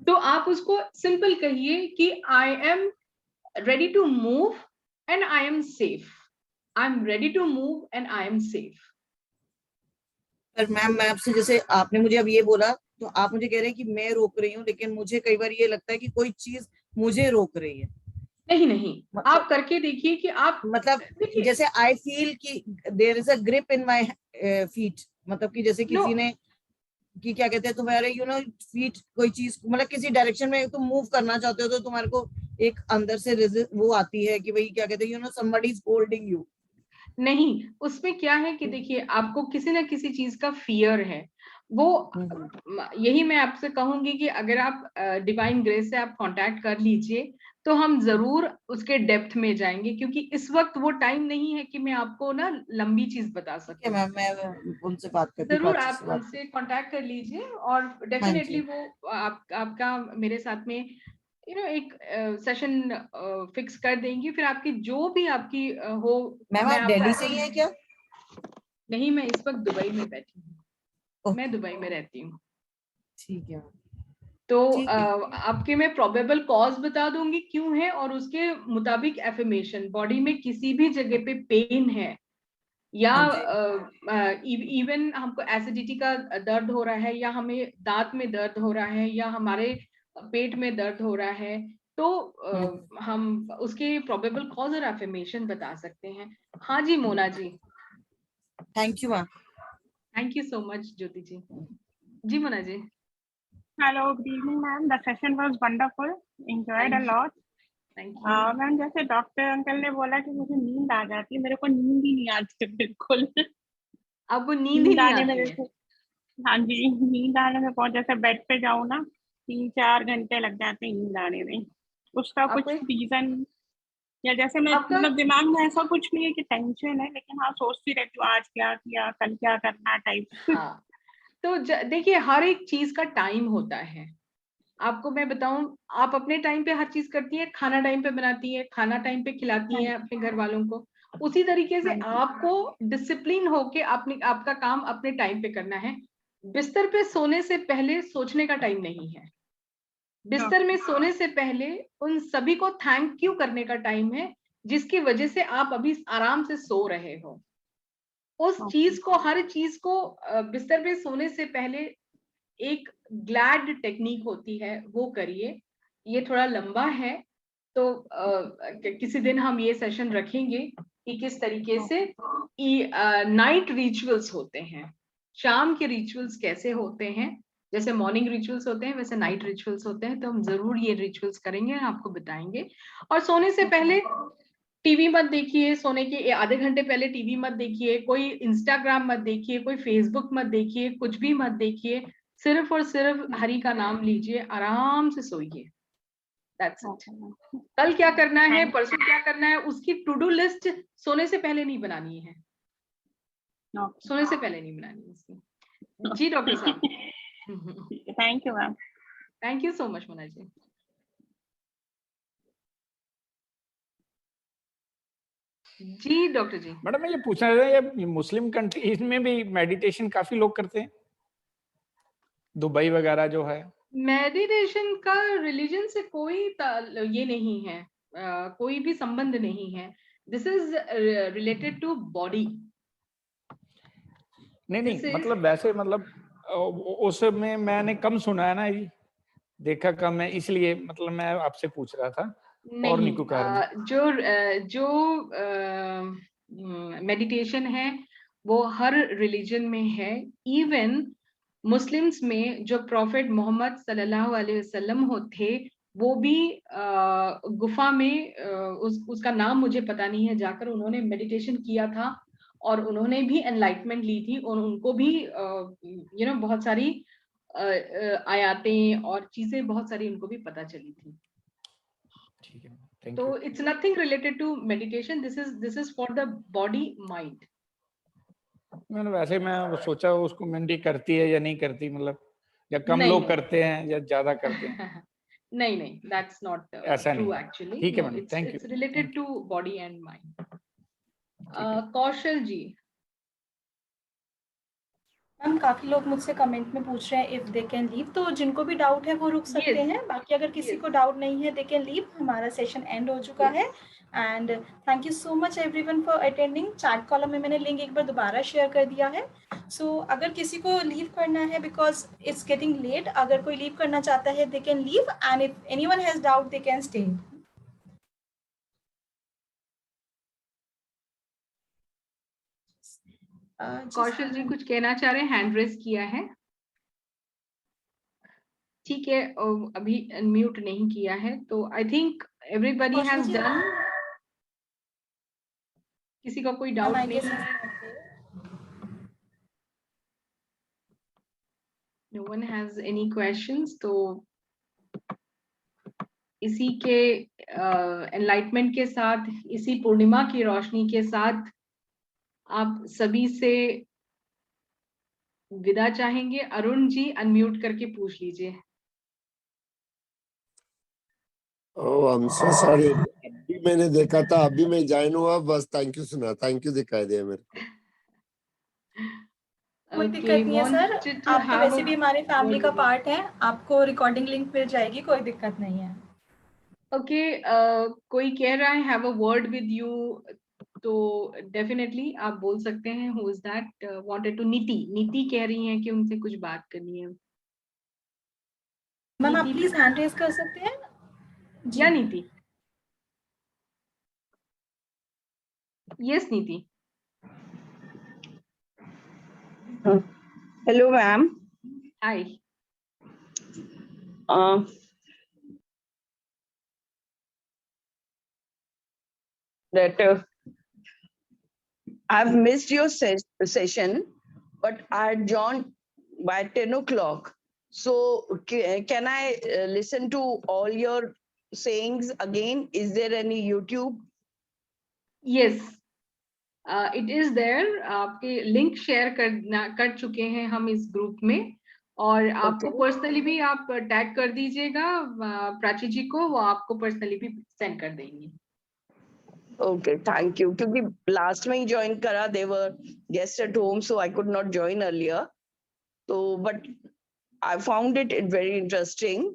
तो आप उसको सिंपल कहिए कि I am ready to move and I am safe. I'm ready to move and I am safe. पर मैम मैं आपसे, जैसे आपने मुझे अब ये बोला तो आप मुझे कह रहे हैं कि मैं रोक रही हूँ, लेकिन मुझे कई बार ये लगता है कि कोई चीज मुझे रोक रही है। नहीं नहीं, आप करके देखिए कि आप मतलब जैसे आई फील कि there is a grip in my feet, मतलब कि जैसे किसी ने कि क्या कहते हैं तुम्हारे फीट कोई चीज, मतलब किसी डायरेक्शन में तुम मूव करना चाहते हो तो तुम्हारे को एक अंदर से वो आती है कि भाई क्या कहते हैं somebody is holding you। नहीं, उसमें क्या है कि देखिए आपको किसी ना किसी चीज का फियर है, वो यही मैं आपसे कहूंगी कि अगर आप डिवाइन ग्रेस से आप कांटेक्ट कर लीजिए तो हम जरूर उसके डेप्थ में जाएंगे, क्योंकि इस वक्त वो टाइम नहीं है कि मैं आपको ना लंबी चीज बता सकूं। मैम मैं उनसे बात करती हूँ, जरूर आप उनसे कांटेक्ट कर लीजिए और डेफिनेटली वो आपका मेरे साथ में एक सेशन फिक्स कर देंगी, फिर आपकी जो भी आपकी हो। मैम आप दिल्ली से ही हैं क्या? नहीं, मैं इस वक्त दुबई में बैठी हूँ, मैं दुबई में रहती हूँ। ठीक है। तो आपके मैं प्रोबेबल कॉज बता दूंगी क्यों है, और उसके मुताबिक एफर्मेशन, बॉडी में किसी भी जगह पे पेन है या इवन हमको एसिडिटी का दर्द हो रहा है, या हमें दांत में दर्द हो रहा है, या हमारे पेट में दर्द हो रहा है, तो हम उसके प्रोबेबल कॉज और एफर्मेशन बता सकते हैं। हाँ जी Mona ji. Thank you ma'am. Thank you so much Jyoti ji. जी Mona ji. Hello, good evening, ma'am. The session was wonderful. Enjoyed a lot. Thank you. Ma'am जैसे डॉक्टर अंकल ने बोला कि मुझे नींद आ जाती है, मेरे को नींद ही नहीं आती बिल्कुल। अब वो नींद ही नहीं आने में आती है। हाँ जी, नींद आने में बहुत, जैसे बेड पे जाऊँ ना 3-4 घंटे लग जाते हैं नींद आने में। उसका कुछ रीजन, या जैसे मैं मतलब दिमाग में ऐसा कुछ नहीं है कि टेंशन है, लेकिन हाँ सोचती रहती हूँ आज क्या किया, कल क्या करना टाइप। हाँ, तो देखिए हर एक चीज का टाइम होता है। आपको मैं बताऊं, आप अपने टाइम पे हर चीज करती हैं, खाना टाइम पे बनाती है, खाना टाइम पे खिलाती हैं अपने घर वालों को, उसी तरीके से आपको डिसिप्लिन होके आपका काम अपने टाइम पे करना है। बिस्तर पे सोने से पहले सोचने का टाइम नहीं है। बिस्तर में सोने से पहले उन सभी को थैंक यू करने का टाइम है, जिसकी वजह से आप अभी आराम से सो रहे हो। उस चीज को, हर चीज को बिस्तर पे सोने से पहले एक ग्लैड टेक्निक होती है, वो करिए। ये थोड़ा लंबा है, तो किसी दिन हम ये सेशन रखेंगे कि किस तरीके से नाइट रिचुअल्स होते हैं, शाम के रिचुअल्स कैसे होते हैं। जैसे मॉर्निंग रिचुअल्स होते हैं वैसे नाइट रिचुअल्स होते हैं, तो हम जरूर ये रिचुअल्स करेंगे, आपको बताएंगे। और सोने से पहले टीवी मत देखिए, सोने के आधे घंटे पहले टीवी मत देखिए, कोई इंस्टाग्राम मत देखिए, कोई फेसबुक मत देखिए, कुछ भी मत देखिए, सिर्फ और सिर्फ हरि का नाम लीजिए, आराम से सोइए। That's it. कल क्या करना है, परसों क्या करना है, उसकी टू डू लिस्ट सोने से पहले नहीं बनानी है। सोने से पहले नहीं बनानी है उसकी। जी डॉक्टर साहब। Thank you ma'am. Thank you so much Mona ji. जी डॉक्टर जी। मैडम मैं ये पूछना था, ये मुस्लिम कंट्रीज में भी मेडिटेशन काफी लोग करते हैं, दुबई वगैरह जो है? मेडिटेशन का रिलीजन से कोई ये नहीं है, कोई भी संबंध नहीं है। This is related to body. नहीं मतलब वैसे, मतलब उसमें मैंने कम सुना है ना, ये देखा कम है, इसलिए मतलब मैं आपसे पूछ रहा था। और नहीं कोई कारण? जो मेडिटेशन है वो हर रिलीजन में है। इवन मुस्लिम्स में जो प्रॉफिट मोहम्मद सल्लल्लाहु अलैहि वसल्लम थे, वो भी गुफा में, उसका नाम मुझे पता नहीं है, जाकर उन्होंने मेडिटेशन किया था और उन्होंने भी एनलाइटमेंट ली थी, और उनको भी बहुत सारी आयातें और चीजें बहुत सारी उनको भी पता चली थी। ठीक है, तो it's nothing related to meditation, this is for the body mind. मैंने वैसे मैं सोचा उसको मंडी करती है या नहीं करती, मतलब या कम लोग करते हैं या ज्यादा करते हैं। नहीं, that's not true actually. ठीक है madam, thank you. It's related to body and mind. Kaushal ji. Ma'am काफी लोग मुझसे कमेंट में पूछ रहे हैं इफ दे कैन लीव, तो जिनको भी डाउट है वो रुक सकते हैं, बाकी अगर किसी को डाउट नहीं है दे कैन लीव। हमारा सेशन एंड हो चुका है and thank you so much everyone for attending. Chat column में मैंने लिंक एक बार दोबारा शेयर कर दिया है। सो अगर किसी को लीव करना है बिकॉज इट्स गेटिंग लेट, अगर कोई लीव करना चाहता है they can leave and if anyone has doubt they can stay. Kaushal ji कुछ कहना चाह रहे हैं, हैंड रेज किया है। ठीक है, अभी अनम्यूट नहीं किया है, तो I think everybody has done. किसी का कोई डाउट नहीं है? No one has any questions. तो इसी के एनलाइटमेंट के साथ, इसी पूर्णिमा की रोशनी के साथ आप सभी से विदा चाहेंगे। अरुण जी अनम्यूट करके पूछ लीजिए। ओह आई एम सो सॉरी, अभी मैंने देखा था, अभी मैं ज्वाइन हुआ, बस थैंक यू सुना, थैंक यू दिखाई दिया मेरे को। कोई दिक्कत नहीं है सर, आप तो वैसे भी हमारे फैमिली का पार्ट है, आपको रिकॉर्डिंग लिंक मिल जाएगी, कोई दिक्कत नहीं है। ओके, कोई कह रहा है have a word with you, तो डेफिनेटली आप बोल सकते हैं। Who is that wanted to? Niti कह रही हैं कि उनसे कुछ बात करनी है। मैम आप प्लीज हैंड रेज कर सकते हैं जी। या नीति? यस नीति। Hello, ma'am. Hi. That I've missed your session, but I joined by 10 o'clock. So can I listen to all your sayings again? Is there any YouTube? Yes. It is there. आपके link share कर चुके हैं हम इस group में, और आपको personally भी आप टैग कर दीजिएगा प्राची जी को, वो आपको पर्सनली भी सेंड कर देंगे। Okay, thank you. क्योंकि लास्ट में ही ज्वाइन करा, they were guest at home, so I could not join earlier, तो but I found it very interesting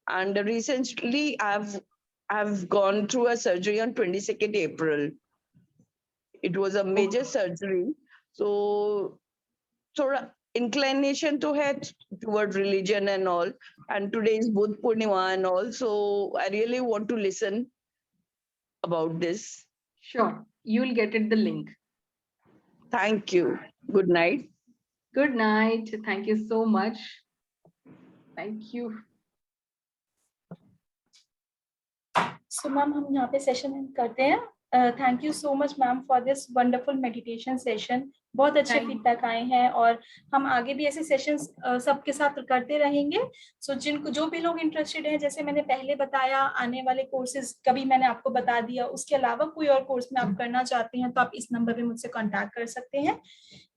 and recently I've gone through a surgery on 22nd April. It was a major surgery, so thoda inclination to head toward religion and all, and today is Budh Purnima and all, so I really want to listen about this. Sure, you will get it the link. Thank you. Good night. Good night. Thank you so much. Thank you. So ma'am हम यहाँ पे session and करते हैं। Thank you so much ma'am for this wonderful meditation session. बहुत अच्छे feedback आए हैं और हम आगे भी ऐसे सेशंस सबके साथ करते रहेंगे। सो जिनको जो भी लोग इंटरेस्टेड हैं, जैसे मैंने पहले बताया, आने वाले कोर्सेज कभी मैंने आपको बता दिया, उसके अलावा कोई और कोर्स में आप करना चाहते हैं तो आप इस नंबर पे मुझसे कांटेक्ट कर सकते हैं।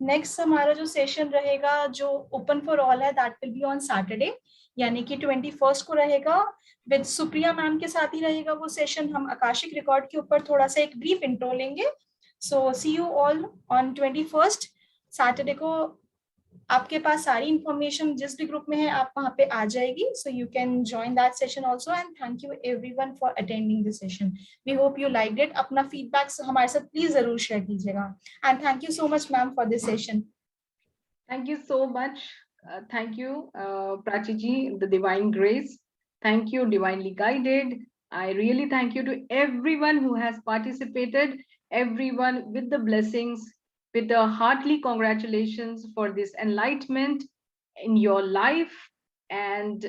नेक्स्ट हमारा जो सेशन रहेगा जो ओपन फॉर ऑल है, that will be on Saturday, यानी कि 21 को रहेगा। विद सुप्रिया मैम के साथ ही रहेगा वो सेशन। हम आकाशिक रिकॉर्ड के ऊपर थोड़ा सा एक ब्रीफ इंट्रो लेंगे। सो सी यू ऑल ऑन 21 सैटरडे को। आपके पास सारी इंफॉर्मेशन जिस भी ग्रुप में है आप वहां पे आ जाएगी, so you can join that session also. And thank you everyone for attending this session. We hope you liked it. अपना फीडबैक हमारे साथ प्लीज जरूर शेयर कीजिएगा। And thank you so much ma'am for this session. Thank you so much. Thank you, Prachi ji, the divine grace. Thank you, divinely guided. I really thank you to everyone who has participated, everyone with the blessings, with a heartily congratulations for this enlightenment in your life and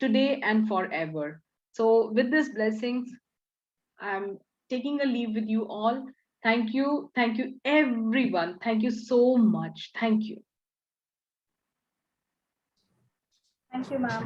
today and forever. So with these blessings, I'm taking a leave with you all. Thank you everyone. Thank you so much. Thank you. Thank you, ma'am.